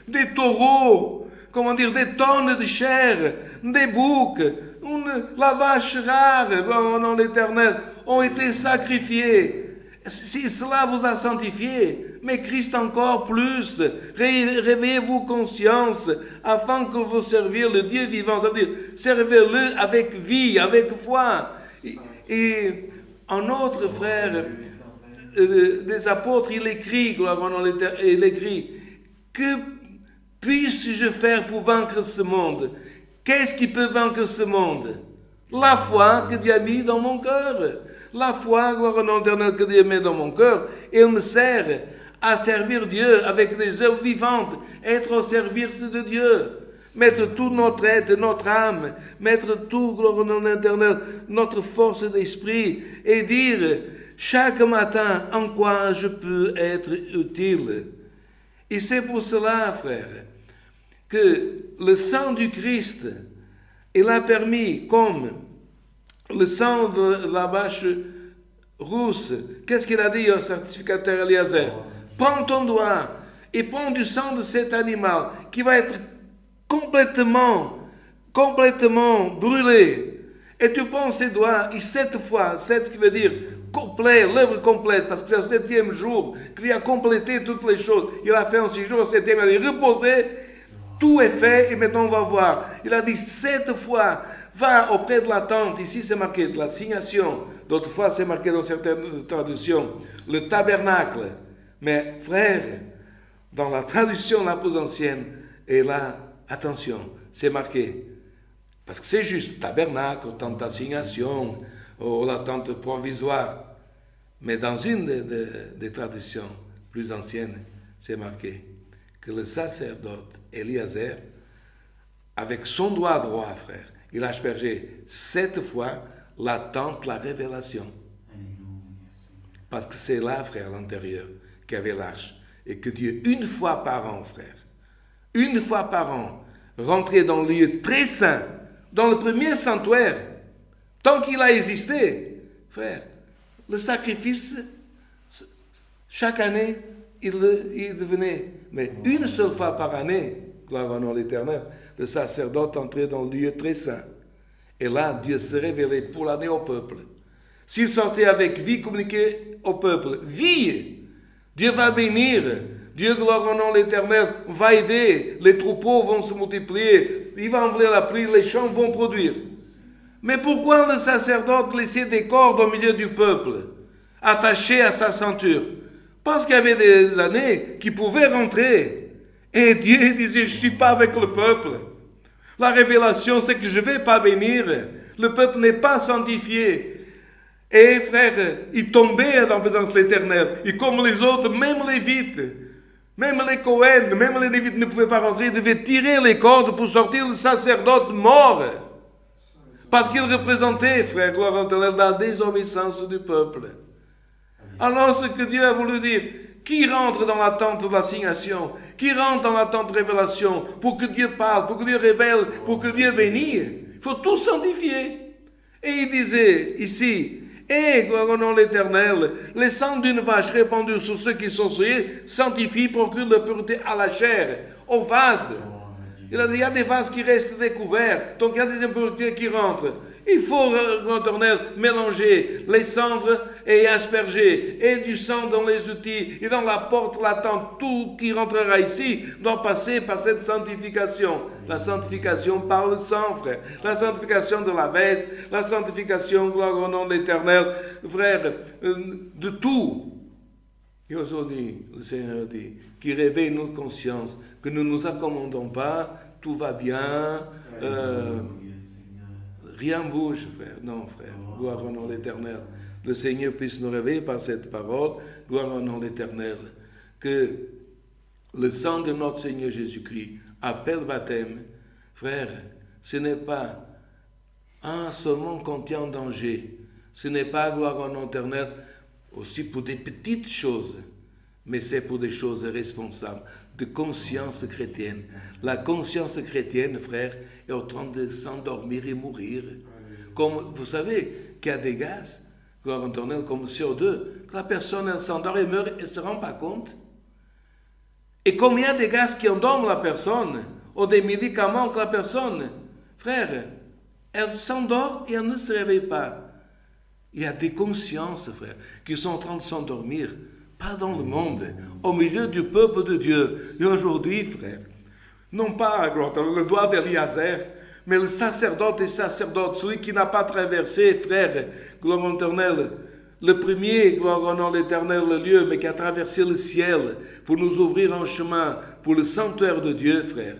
des taureaux, des tonnes de chair, des boucs, la vache rare, au nom de l'Éternel, ont été sacrifiés. Si cela vous a sanctifié, mais Christ encore plus, réveillez-vous conscience, afin que vous serviez le Dieu vivant, c'est-à-dire, servez-le avec vie, avec foi. Et un autre frère des apôtres, il écrit, il écrit, que puisse-je faire pour vaincre ce monde? Qu'est-ce qui peut vaincre ce monde? La foi que Dieu a mis dans mon cœur. La foi, gloire au nom éternel que Dieu met dans mon cœur, elle me sert à servir Dieu avec des œuvres vivantes, être au service de Dieu, mettre tout notre être, notre âme, mettre tout, gloire au nom éternel, notre force d'esprit, et dire chaque matin en quoi je peux être utile. Et c'est pour cela, frère, que le sang du Christ, il a permis, comme le sang de la vache rousse, qu'est-ce qu'il a dit au sacrificateur Eliezer? Prends ton doigt et prends du sang de cet animal qui va être complètement brûlé. Et tu prends ses doigts et 7 fois, 7 qui veut dire complet, l'œuvre complète, parce que c'est le 7e jour qu'il a complété toutes les choses. Il a fait en 6 jours, au 7e, il a dit reposez, tout est fait et maintenant on va voir. Il a dit 7 fois, va auprès de la tente, ici c'est marqué de l'assignation, d'autres fois c'est marqué dans certaines traductions, le tabernacle. Mais frère, dans la traduction la plus ancienne, et là, attention, c'est marqué, parce que c'est juste tabernacle, tente d'assignation, ou la tente provisoire. Mais dans une des traductions plus anciennes, c'est marqué que le sacerdote Eliezer, avec son doigt droit, frère, il a aspergé 7 fois la tente, la révélation. Parce que c'est là, frère, à l'intérieur, qu'il y avait l'arche. Et que Dieu, une fois par an, frère, une fois par an, rentrait dans le lieu très saint, dans le premier sanctuaire, tant qu'il a existé, frère, le sacrifice, chaque année, il devenait, mais une seule fois par année, gloire au nom de l'Éternel, le sacerdote entrait dans le lieu très saint. Et là, Dieu se révélait pour l'année au peuple. S'il sortait avec vie, communiquait au peuple. Vie! Dieu va bénir. Dieu, gloire au nom de l'Éternel, va aider. Les troupeaux vont se multiplier. Il va envoyer la pluie, les champs vont produire. Mais pourquoi le sacerdote laissait des cordes au milieu du peuple, attachées à sa ceinture? Parce qu'il y avait des années qui pouvaient rentrer. Et Dieu disait, je ne suis pas avec le peuple. La révélation, c'est que je ne vais pas bénir. Le peuple n'est pas sanctifié. Et frère, il tombait dans la présence de l'Éternel. Et comme les autres, même les Lévites, même les Cohen, même les Lévites ne pouvaient pas rentrer. Ils devaient tirer les cordes pour sortir le sacerdote mort. Parce qu'il représentait, frère, gloire à l'Éternel, la désobéissance du peuple. Alors ce que Dieu a voulu dire, qui rentre dans la tente de l'assignation, qui rentre dans la tente de révélation, pour que Dieu parle, pour que Dieu révèle, pour que Dieu bénisse, il faut tout sanctifier. Et il disait ici, et gloire au nom de l'Éternel, les sangs d'une vache répandus sur ceux qui sont souillés, sanctifient, procurent la pureté à la chair, au vase. Il a dit, il y a des vases qui restent découverts, donc il y a des impuretés qui rentrent. Il faut, l'Éternel, mélanger les cendres et asperger, et du sang dans les outils, et dans la porte, la tente, tout qui rentrera ici doit passer par cette sanctification. La sanctification par le sang, frère. La sanctification de la veste, la sanctification, gloire au nom de l'Éternel, frère, de tout. Et aujourd'hui, le Seigneur dit, qui réveille notre conscience, que nous ne nous accommodons pas, tout va bien, rien bouge, frère. Non, frère, gloire au nom de l'Éternel. Le Seigneur puisse nous réveiller par cette parole, gloire au nom de l'Éternel. Que le sang de notre Seigneur Jésus-Christ appelle baptême, frère, ce n'est pas un seulement contient danger, ce n'est pas, gloire au nom de l'Éternel, aussi pour des petites choses, mais c'est pour des choses responsables, de conscience chrétienne. La conscience chrétienne, frère, est en train de s'endormir et mourir. Comme vous savez qu'il y a des gaz, gloire éternelle, comme le CO2, que la personne, elle s'endort et meurt et ne se rend pas compte. Et comme il y a des gaz qui endorment la personne, ou des médicaments que la personne, frère, elle s'endort et elle ne se réveille pas. Il y a des consciences, frère, qui sont en train de s'endormir, pas dans le monde, au milieu du peuple de Dieu. Et aujourd'hui, frère, non pas le doigt d'Eliezer, mais le sacerdote et sacerdote, celui qui n'a pas traversé, frère, gloire éternelle, le premier, gloire au nom de l'Éternel, le lieu, mais qui a traversé le ciel pour nous ouvrir un chemin pour le sanctuaire de Dieu, frère.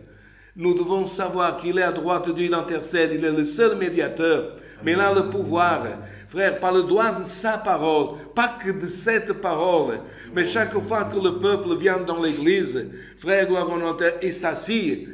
Nous devons savoir qu'il est à droite de Dieu, il intercède, il est le seul médiateur, mais il a le pouvoir, frère, par le droit de sa parole, pas que de cette parole, mais chaque fois que le peuple vient dans l'église, frère, gloire au nom de l'Éternel, et s'assied,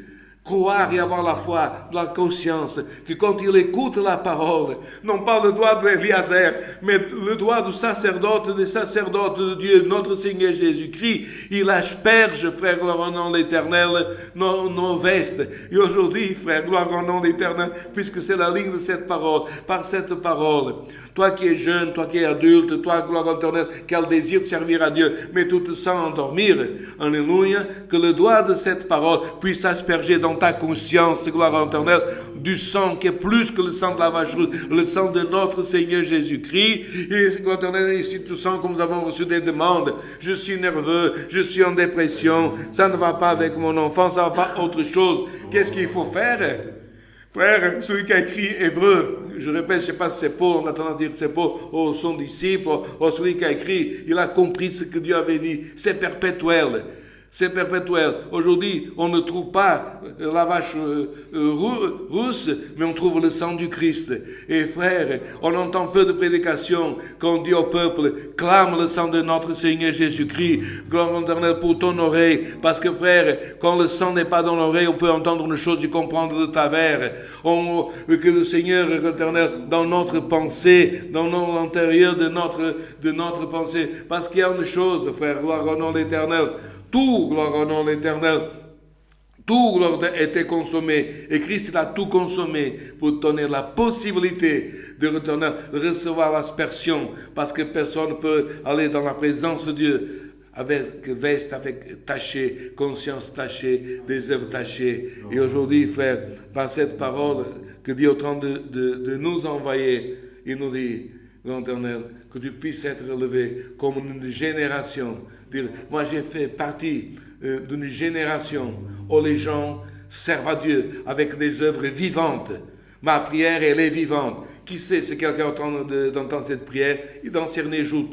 croire et avoir la foi, la conscience, que quand il écoute la parole, non pas le doigt d'Eliezer, mais le doigt du sacerdote, des sacerdotes de Dieu, notre Seigneur Jésus-Christ, il asperge, frère, gloire au nom de l'Éternel, nos vestes. Et aujourd'hui, frère, gloire au nom de l'Éternel, puisque c'est la ligne de cette parole, par cette parole, toi qui es jeune, toi qui es adulte, toi, gloire au l'Éternel, qui a le désir de servir à Dieu, mais tout te sens endormir, alléluia, que le doigt de cette parole puisse asperger dans ta conscience, gloire à l'Éternel, du sang qui est plus que le sang de la vache rouge, le sang de notre Seigneur Jésus-Christ. Et gloire à l'Éternel, ici tu sens comme nous avons reçu des demandes, je suis nerveux, je suis en dépression, ça ne va pas avec mon enfant, ça ne va pas autre chose. Qu'est-ce qu'il faut faire? Frère, celui qui a écrit Hébreu, je répète, je ne sais pas si c'est Paul, on a tendance à dire que c'est Paul, ou son disciple, ou celui qui a écrit, il a compris ce que Dieu avait dit, c'est perpétuel. C'est perpétuel. Aujourd'hui, on ne trouve pas la vache rousse, mais on trouve le sang du Christ. Et frère, on entend peu de prédications quand on dit au peuple, clame le sang de notre Seigneur Jésus-Christ, gloire éternelle pour ton oreille. Parce que frère, quand le sang n'est pas dans l'oreille, on peut entendre une chose et comprendre de travers. Que le Seigneur éternel, dans notre pensée, dans l'intérieur de notre pensée. Parce qu'il y a une chose, frère, gloire au nom de l'Éternel. Tout, gloire au nom de l'Éternel, tout gloire a été consommé. Et Christ a tout consommé pour donner la possibilité de recevoir l'aspersion. Parce que personne ne peut aller dans la présence de Dieu avec veste, avec taché, conscience tachée, des œuvres tachées. Et aujourd'hui, frère, par cette parole que Dieu est en train de nous envoyer, il nous dit, l'Éternel, que tu puisses être relevé comme une génération. Moi, j'ai fait partie d'une génération où les gens servent à Dieu avec des œuvres vivantes. Ma prière, elle est vivante. Qui sait si quelqu'un est en train d'entendre cette prière, il dans cerner joue.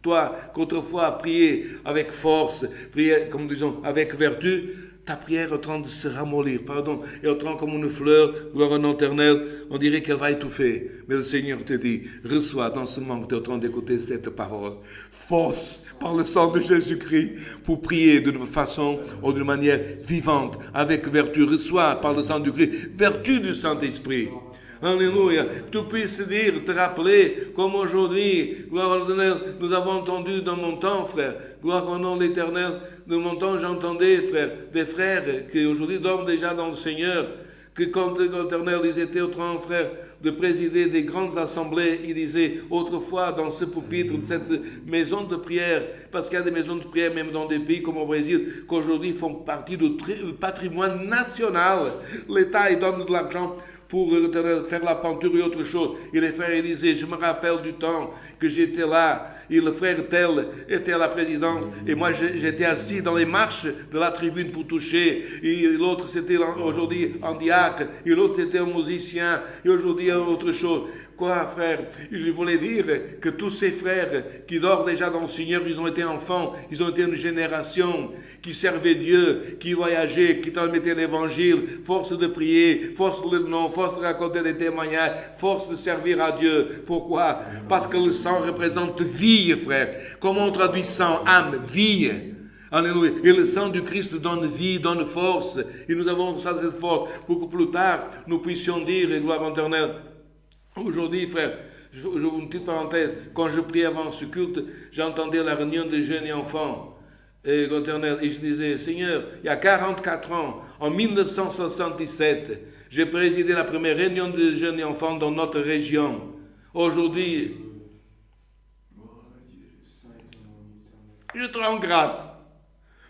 Toi, qu'autrefois, prier avec force, prier, comme disons, avec vertu, ta prière est en train de se ramollir, est en train comme une fleur, gloire au nom éternel, on dirait qu'elle va étouffer. Mais le Seigneur te dit, reçois dans ce moment que tu es en train d'écouter cette parole, force par le sang de Jésus-Christ, pour prier d'une façon ou d'une manière vivante, avec vertu. Reçois par le sang du Christ, vertu du Saint-Esprit. Alléluia. Que tu puisses dire, te rappeler, comme aujourd'hui, gloire à l'Éternel, nous avons entendu dans mon temps, frère, gloire au nom de l'Éternel, de mon temps, j'entendais, frère, des frères qui aujourd'hui dorment déjà dans le Seigneur, que quand l'Éternel, ils étaient au train, frère, de présider des grandes assemblées, il disait, autrefois, dans ce pupitre, de cette maison de prière, parce qu'il y a des maisons de prière, même dans des pays comme au Brésil, qu'aujourd'hui font partie du patrimoine national. L'État, il donne de l'argent pour faire la peinture et autre chose. Et les frères, ils disaient, je me rappelle du temps que j'étais là, et le frère tel était à la présidence, et moi j'étais assis dans les marches de la tribune pour toucher, et l'autre c'était aujourd'hui un diacre, et l'autre c'était un musicien, et aujourd'hui autre chose. Quoi, frère? Je voulais dire que tous ces frères qui dorment déjà dans le Seigneur, ils ont été enfants, ils ont été une génération qui servait Dieu, qui voyageait, qui transmettait l'évangile, force de prier, force de le nom, force de raconter des témoignages, force de servir à Dieu. Pourquoi? Parce que le sang représente vie, frère. Comment on traduit sang? Âme, vie. Alléluia. Et le sang du Christ donne vie, donne force. Et nous avons ça, cette force. Beaucoup plus tard, nous puissions dire, et gloire éternelle, aujourd'hui, frère, j'ouvre une petite parenthèse. Quand je priais avant ce culte, j'entendais la réunion des jeunes et enfants. Et je disais, Seigneur, il y a 44 ans, en 1977, j'ai présidé la première réunion des jeunes et enfants dans notre région. Aujourd'hui, je te rends grâce.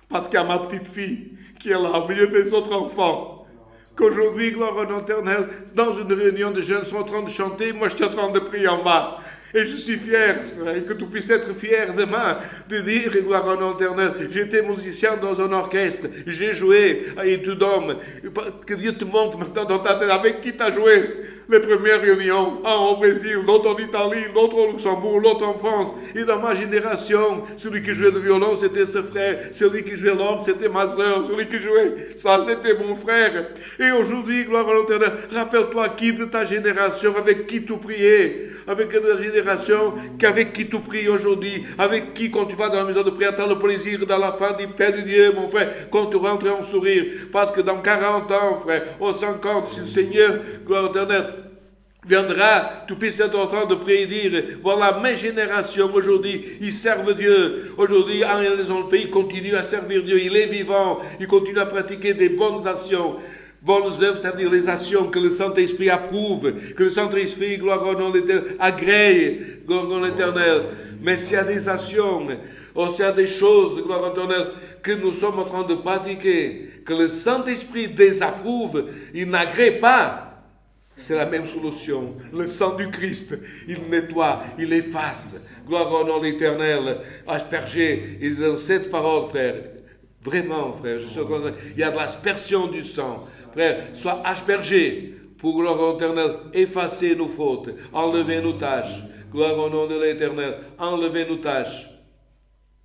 Parce qu'il y a ma petite fille qui est là, au milieu des autres enfants. Qu'aujourd'hui, gloire au nom éternel, dans une réunion de jeunes, sont en train de chanter, moi je suis en train de prier en bas. Et je suis fier, frère, que tu puisses être fier demain de dire, gloire au nom éternel, j'étais musicien dans un orchestre, j'ai joué à Études-Hommes. Que Dieu te montre maintenant dans ta tête avec qui tu as joué les premières réunions, un au Brésil, l'autre en Italie, l'autre au Luxembourg, l'autre en France. Et dans ma génération, celui qui jouait le violon, c'était ce frère, celui qui jouait l'orgue, c'était ma soeur, celui qui jouait ça, c'était mon frère. Et aujourd'hui, gloire à l'Éternel, rappelle-toi qui de ta génération, avec qui tu priais, avec ta génération, qu'avec qui tu pries aujourd'hui, avec qui quand tu vas dans la maison de prière, tu as le plaisir dans la fin du Père de Dieu, mon frère, quand tu rentres en sourire, parce que dans 40 ans, frère, aux 50, si le Seigneur, gloire éternelle, viendra, tu puisses être en train de prier et dire, voilà mes générations aujourd'hui, ils servent Dieu. Aujourd'hui, dans le pays, continue à servir Dieu, il est vivant, il continue à pratiquer des bonnes actions. Bonnes œuvres, ça veut dire les actions que le Saint-Esprit approuve, que le Saint-Esprit, gloire au nom de l'Éternel, agrée, gloire au nom de l'Éternel. Mais s'il y a des actions, ou s'il y a des choses, gloire au l'Éternel, que nous sommes en train de pratiquer, que le Saint-Esprit désapprouve, il n'agrée pas, c'est la même solution. Le sang du Christ, il nettoie, il efface. Gloire au nom de l'Éternel, aspergé. Et dans cette parole, frère, vraiment, frère, il y a de l'aspersion du sang. Frère, sois aspergé pour, gloire au l'Éternel, effacer nos fautes, enlever nos tâches. Gloire au nom de l'Éternel, enlever nos tâches.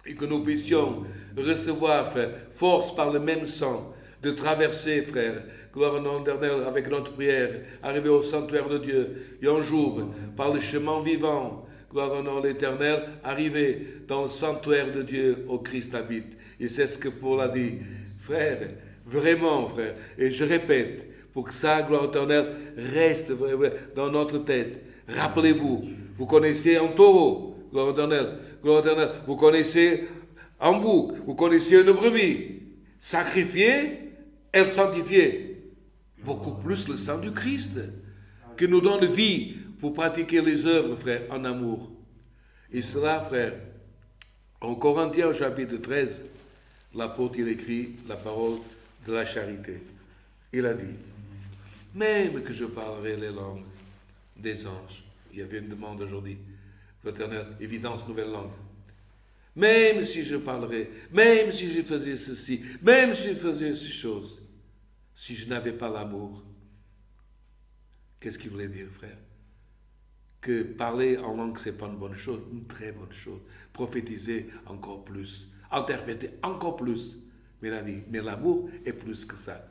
Et que nous puissions recevoir, frère, force par le même sang, de traverser, frère, gloire au nom d'éternel, avec notre prière, arriver au sanctuaire de Dieu, et un jour, par le chemin vivant, gloire au nom de l'Éternel, arriver dans le sanctuaire de Dieu où Christ habite. Et c'est ce que Paul a dit. Frère, vraiment, frère, et je répète, pour que ça, gloire éternelle, reste dans notre tête. Rappelez-vous, vous connaissez un taureau, gloire éternelle, vous connaissez un bouc, vous connaissez une brebis, sacrifiée, elle sanctifiée. Beaucoup plus le sang du Christ, qui nous donne vie pour pratiquer les œuvres, frère, en amour. Et cela, frère, en Corinthiens au chapitre 13, l'apôtre, il écrit la parole de la charité. Il a dit, même que je parlerai les langues des anges, il y avait une demande aujourd'hui, l'éternel, évidence, nouvelle langue. Même si je parlerais, même si je faisais ceci, même si je faisais ces choses, si je n'avais pas l'amour, qu'est-ce qu'il voulait dire, frère? Que parler en langue, ce n'est pas une bonne chose, une très bonne chose. Prophétiser encore plus, interpréter encore plus. Mais il a dit, mais l'amour est plus que ça.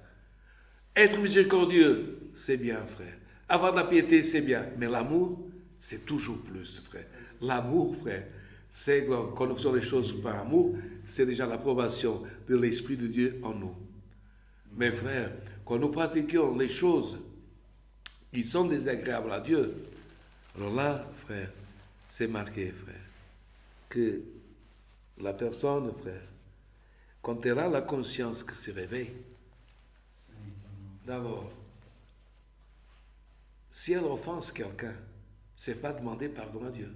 Être miséricordieux, c'est bien, frère. Avoir de la piété, c'est bien. Mais l'amour, c'est toujours plus, frère. L'amour, frère, c'est quand nous faisons les choses par amour, c'est déjà l'approbation de l'Esprit de Dieu en nous. Mais frère, quand nous pratiquons les choses qui sont désagréables à Dieu, alors là, frère, c'est marqué, frère, que la personne, frère, quand elle a la conscience que se réveille, d'abord, si elle offense quelqu'un, c'est pas demander pardon à Dieu.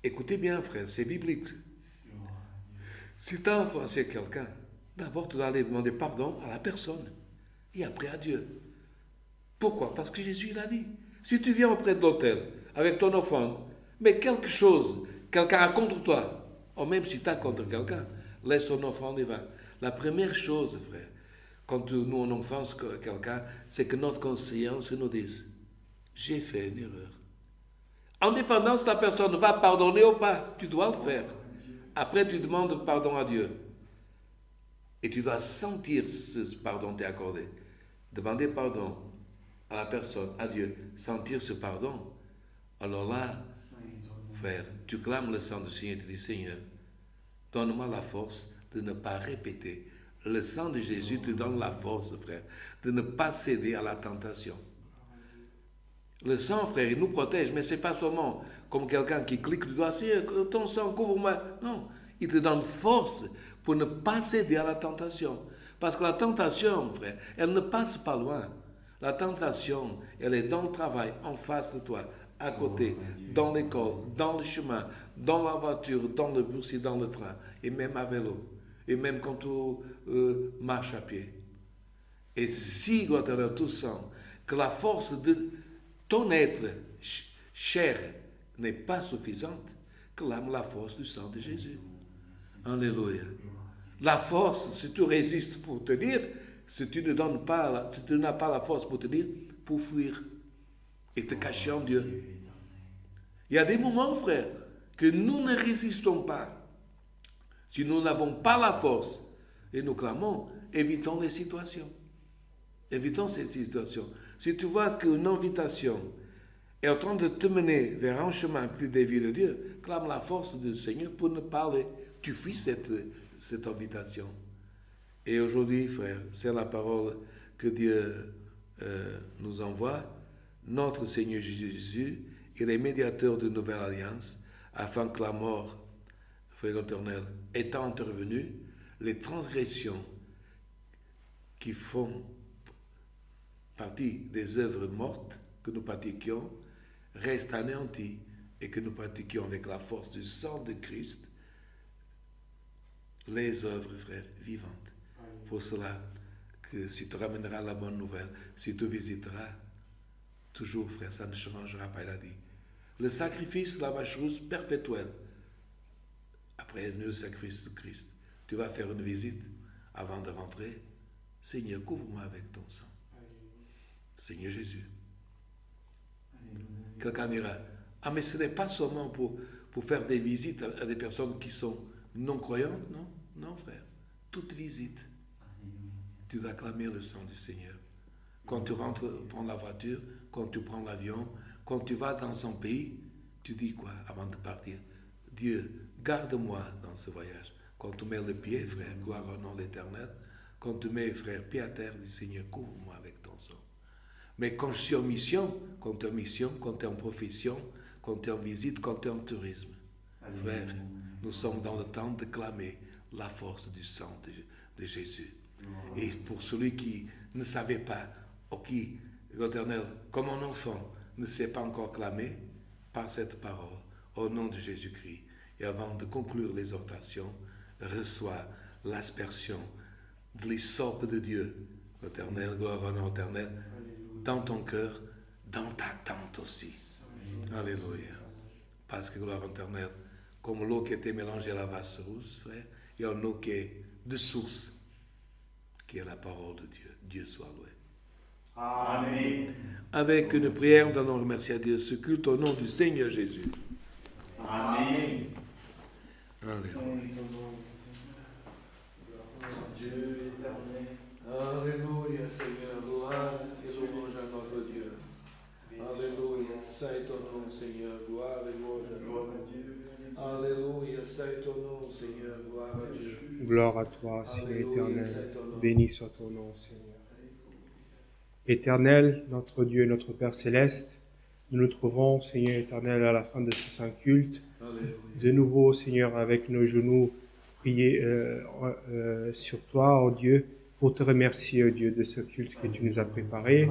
Écoutez bien, frère, c'est biblique. Si tu as offensé quelqu'un, d'abord tu dois aller demander pardon à la personne et après à Dieu. Pourquoi? Parce que Jésus l'a dit. Si tu viens auprès de l'autel avec ton offrande, mais quelque chose, quelqu'un a contre toi, ou même si tu as contre quelqu'un, laisse ton offrande et va. La première chose, frère, quand nous on offense quelqu'un, c'est que notre conscience nous dise, j'ai fait une erreur. En dépendance, la personne va pardonner ou pas, tu dois le faire. Après, tu demandes pardon à Dieu. Et tu dois sentir ce pardon t'est accordé. Demander pardon à la personne, à Dieu, sentir ce pardon. Alors là, frère, tu clames le sang du Seigneur et tu dis, Seigneur, donne-moi la force de ne pas répéter. Le sang de Jésus te donne la force, frère, de ne pas céder à la tentation. Le sang, frère, il nous protège, mais ce n'est pas seulement comme quelqu'un qui clique du doigt, Seigneur, ton sang, couvre-moi. Non, il te donne force pour ne pas céder à la tentation. Parce que la tentation, frère, elle ne passe pas loin. La tentation, elle est dans le travail, en face de toi, à côté, dans l'école, dans le chemin, dans la voiture, dans le bus et dans le train, et même à vélo, et même quand tu marches à pied. Et si, gloire à Dieu, tu sens que la force de ton être cher n'est pas suffisante, clame la force du sang de Jésus. Alléluia. La force, si tu résistes pour tenir, si tu ne donnes pas, si tu n'as pas la force pour tenir, pour fuir et te cacher en Dieu. Il y a des moments, frère, que nous ne résistons pas. Si nous n'avons pas la force et nous clamons, évitons les situations. Évitons ces situations. Si tu vois qu'une invitation est en train de te mener vers un chemin plus des vies de Dieu, clame la force du Seigneur pour ne pas aller. Tu fuis cette invitation. Et aujourd'hui, frère, c'est la parole que Dieu nous envoie. Notre Seigneur Jésus, il est médiateur de nouvelle alliance, afin que la mort, frère éternel, étant intervenue, les transgressions qui font partie des œuvres mortes que nous pratiquions restent anéanties et que nous pratiquions avec la force du sang de Christ les œuvres, frère, vivantes. Pour cela, que si tu ramèneras la bonne nouvelle, si tu visiteras, toujours, frère, ça ne changera pas, il a dit. Le sacrifice, la chose perpétuelle. Après le sacrifice de Christ, tu vas faire une visite avant de rentrer. Seigneur, couvre-moi avec ton sang. Seigneur Jésus. Quelqu'un dira, ah mais ce n'est pas seulement pour faire des visites à des personnes qui sont non-croyante, non, non frère. Toute visite, tu dois clamer le sang du Seigneur. Quand tu rentres, prends la voiture, quand tu prends l'avion, quand tu vas dans un pays, tu dis quoi avant de partir? Dieu, garde-moi dans ce voyage. Quand tu mets le pied, frère, gloire au nom de l'Éternel. Quand tu mets, frère, pied à terre, dis Seigneur, couvre-moi avec ton sang. Mais quand je suis en mission, quand tu es en mission, quand tu es en profession, quand tu es en visite, quand tu es en tourisme, frère, nous sommes dans le temps de clamer la force du sang de Jésus. Et pour celui qui ne savait pas, ou qui, l'Éternel, comme un enfant, ne sait pas encore clamer, par cette parole, au nom de Jésus-Christ, et avant de conclure l'exhortation, reçois l'aspersion de l'hysope de Dieu, l'Éternel, gloire au nom éternel, dans ton cœur, dans ta tente aussi. Alléluia. Parce que, gloire éternelle, comme l'eau qui était mélangée à la vache rousse, frère, il y a une eau qui est de source, qui est la parole de Dieu. Dieu soit loué. Amen. Avec une prière, nous allons remercier Dieu ce culte au nom du Seigneur Jésus. Amen. Alléluia. Dieu éternel. Alléluia, Seigneur, gloire et louange à notre Dieu. Alléluia, saint ton nom, Seigneur, gloire et louange à notre Dieu. Alléluia, saint ton nom, Seigneur, gloire à Dieu. Gloire à toi, Seigneur Alléluia, éternel. saint ton nom. Béni soit ton nom, Seigneur. Éternel, notre Dieu et notre Père céleste, nous nous trouvons, Seigneur éternel, à la fin de ce saint culte. Alléluia. De nouveau, Seigneur, avec nos genoux, prier sur toi, oh Dieu, pour te remercier, oh Dieu, de ce culte que tu nous as préparé.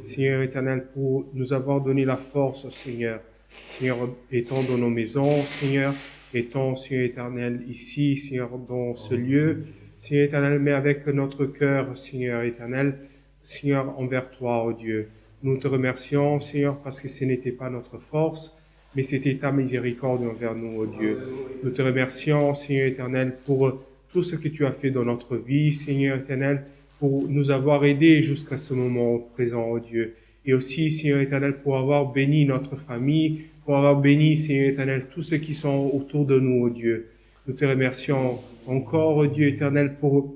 Seigneur éternel, pour nous avoir donné la force, oh Seigneur. Seigneur, étant dans nos maisons, Seigneur, étant, Seigneur éternel, ici, Seigneur, dans ce lieu, Seigneur éternel, mais avec notre cœur, Seigneur éternel, Seigneur, envers toi, oh Dieu. Nous te remercions, Seigneur, parce que ce n'était pas notre force, mais c'était ta miséricorde envers nous, oh Dieu. Nous te remercions, Seigneur éternel, pour tout ce que tu as fait dans notre vie, Seigneur éternel, pour nous avoir aidés jusqu'à ce moment présent, oh Dieu. Et aussi, Seigneur éternel, pour avoir béni notre famille, pour avoir béni, Seigneur éternel, tous ceux qui sont autour de nous, oh Dieu. Nous te remercions encore, oh Dieu éternel, pour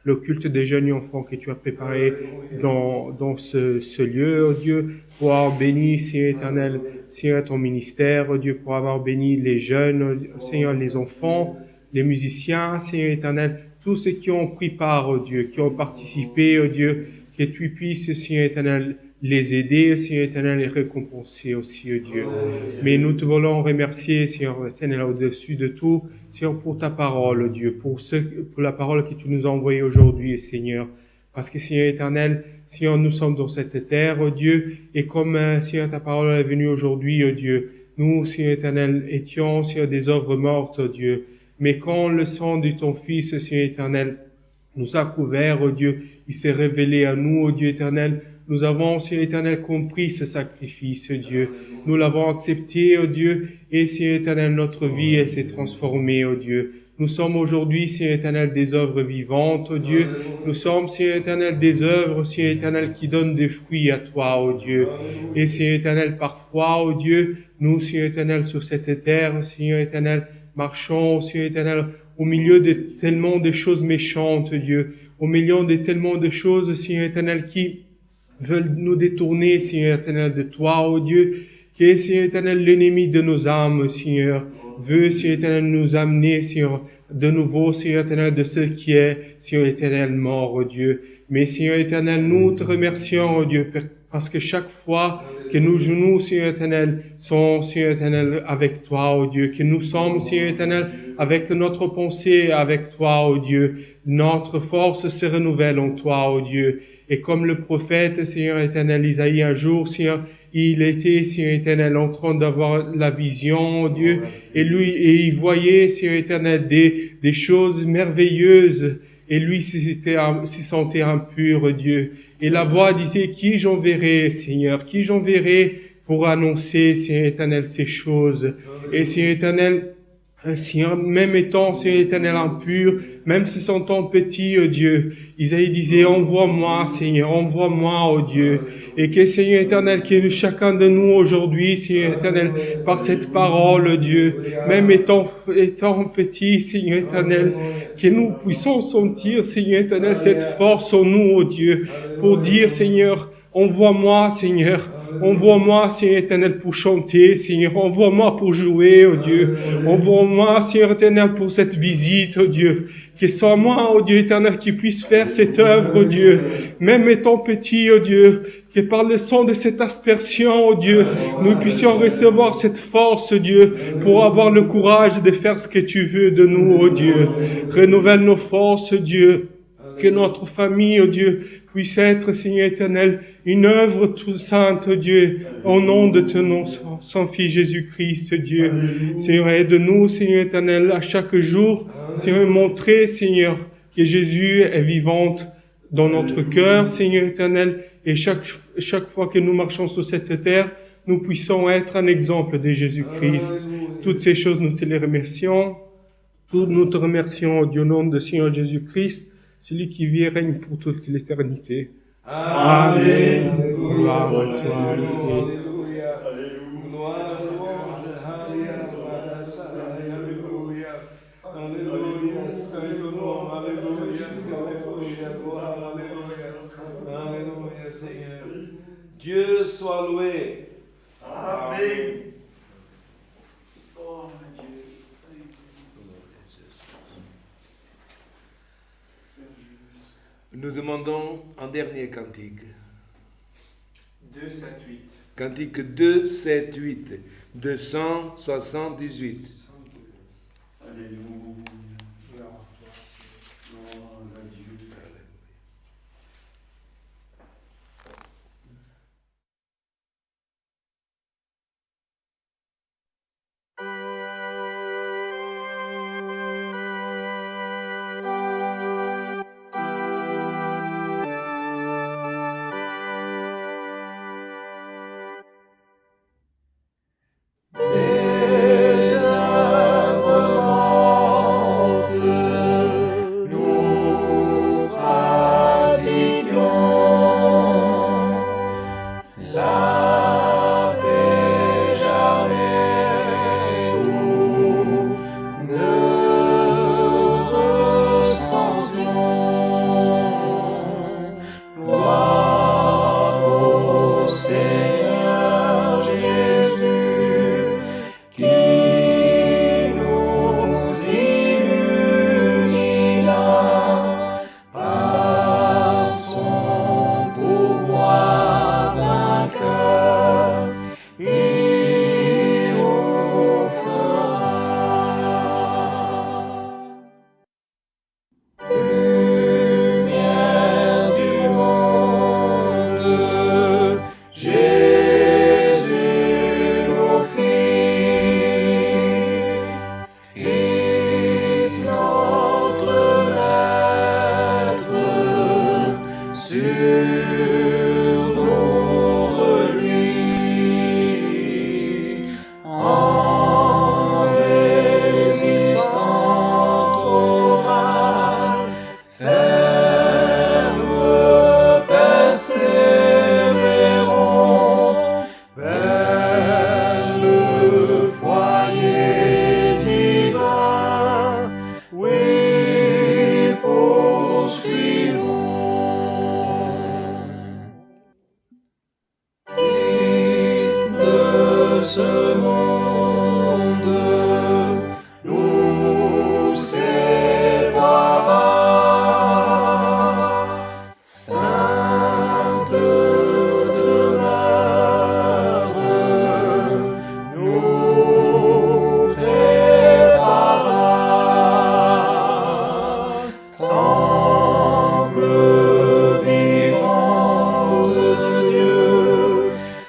le culte des jeunes enfants que tu as préparé dans ce lieu, oh Dieu, pour avoir béni, Seigneur éternel, Seigneur, ton ministère, oh Dieu, pour avoir béni les jeunes, oh Seigneur, les enfants, les musiciens, Seigneur éternel, tous ceux qui ont pris part, oh Dieu, qui ont participé, oh Dieu, que tu puisses, Seigneur éternel, les aider, Seigneur éternel, et récompenser aussi, oh Dieu. Mais nous te voulons remercier, Seigneur éternel, au-dessus de tout, Seigneur, pour ta parole, oh Dieu, pour la parole que tu nous as envoyée aujourd'hui, Seigneur. Parce que, Seigneur éternel, Seigneur, nous sommes dans cette terre, oh Dieu, et comme, Seigneur, ta parole est venue aujourd'hui, oh Dieu, nous, Seigneur éternel, étions, Seigneur, des œuvres mortes, oh Dieu. Mais quand le sang de ton Fils, Seigneur éternel, nous a couverts, oh Dieu, il s'est révélé à nous, oh Dieu éternel. Nous avons, Seigneur éternel, compris ce sacrifice, oh Dieu. Nous l'avons accepté, oh Dieu, et Seigneur éternel, notre vie, elle s'est transformée, oh Dieu. Nous sommes aujourd'hui, Seigneur éternel, des œuvres vivantes, oh Dieu. Nous sommes, Seigneur éternel, des œuvres, Seigneur éternel, qui donnent des fruits à toi, oh Dieu. Et Seigneur éternel, parfois, oh Dieu, nous, Seigneur éternel, sur cette terre, Seigneur éternel, marchons, Seigneur éternel, au milieu de tellement de choses méchantes, Dieu. Au milieu de tellement de choses, Seigneur éternel, qui veulent nous détourner, Seigneur éternel, de toi, oh Dieu, qui est, Seigneur éternel, l'ennemi de nos âmes, Seigneur, veut, Seigneur éternel, nous amener, Seigneur, de nouveau, Seigneur éternel, de ce qui est, Seigneur éternel, mort, oh Dieu. Mais, Seigneur éternel, nous te remercions, oh Dieu, parce que chaque fois que nos genoux, Seigneur éternel, sont, Seigneur éternel, avec toi, oh Dieu, que nous sommes, Seigneur éternel, avec notre pensée, avec toi, oh Dieu, notre force se renouvelle en toi, oh Dieu. Et comme le prophète, Seigneur éternel, Isaïe, un jour, Seigneur, il était, Seigneur éternel, en train d'avoir la vision, oh Dieu, et il voyait, Seigneur éternel, des choses merveilleuses. Et lui se sentait impur, Dieu. Et la voix disait, qui j'enverrai, Seigneur? Qui j'enverrai pour annoncer, Seigneur éternel, ces choses? Et Seigneur éternel, Seigneur, même étant, Seigneur éternel, impur, même si sont temps petit, oh Dieu, Isaïe disait, envoie-moi, Seigneur, envoie-moi, oh Dieu. Et que, Seigneur éternel, que nous, chacun de nous aujourd'hui, Seigneur éternel, par cette parole, oh Dieu, même étant petit, Seigneur éternel, que nous puissions sentir, Seigneur éternel, cette force en nous, oh Dieu, pour dire, Seigneur, envoie-moi, Seigneur, Seigneur éternel, pour chanter, Seigneur, envoie-moi pour jouer, oh Dieu, envoie-moi, Seigneur éternel, pour cette visite, oh Dieu, que soit moi, oh Dieu éternel, qui puisse faire cette œuvre, oh Dieu, même étant petit, oh Dieu, que par le sang de cette aspersion, oh Dieu, nous puissions recevoir cette force, oh Dieu, pour avoir le courage de faire ce que tu veux de nous, oh Dieu. Renouvelle nos forces, oh Dieu. Que notre famille, oh Dieu, puisse être, Seigneur éternel, une œuvre tout sainte, oh Dieu, au nom de ton nom, son Fils Jésus-Christ, Dieu. Seigneur, aide-nous, Seigneur éternel, à chaque jour, Seigneur, montrer, Seigneur, que Jésus est vivante dans notre cœur, Seigneur éternel, et chaque fois que nous marchons sur cette terre, nous puissons être un exemple de Jésus-Christ. Toutes ces choses, nous te les remercions. Nous te remercions, au nom de Seigneur Jésus-Christ, celui qui vit et règne pour toute l'éternité. Amen. Gloire à toi, Seigneur. Dieu soit loué. Amen. Oh, Dieu, Nous demandons un dernier cantique. 2, 7, 8. Cantique 2, 7, 8. 278. Alléluia. Gloire à Dieu.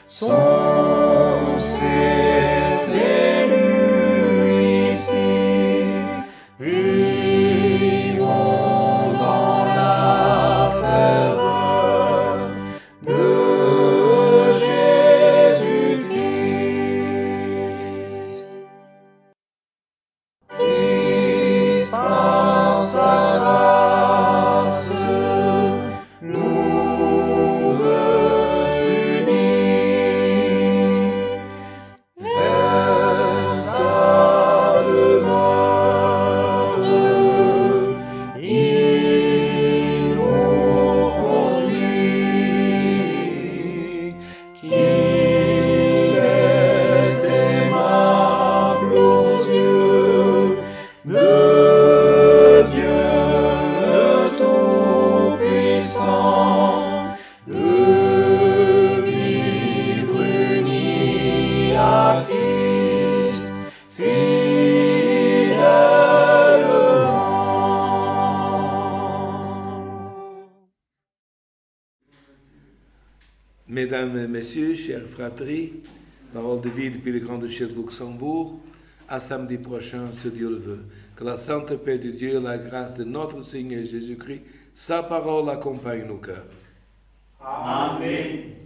Sans cesse Mesdames et messieurs, chers fratries, parole de vie depuis le Grand-Duché de Luxembourg, à samedi prochain, si Dieu le veut. Que la sainte paix de Dieu, la grâce de notre Seigneur Jésus-Christ, sa parole accompagne nos cœurs. Amen.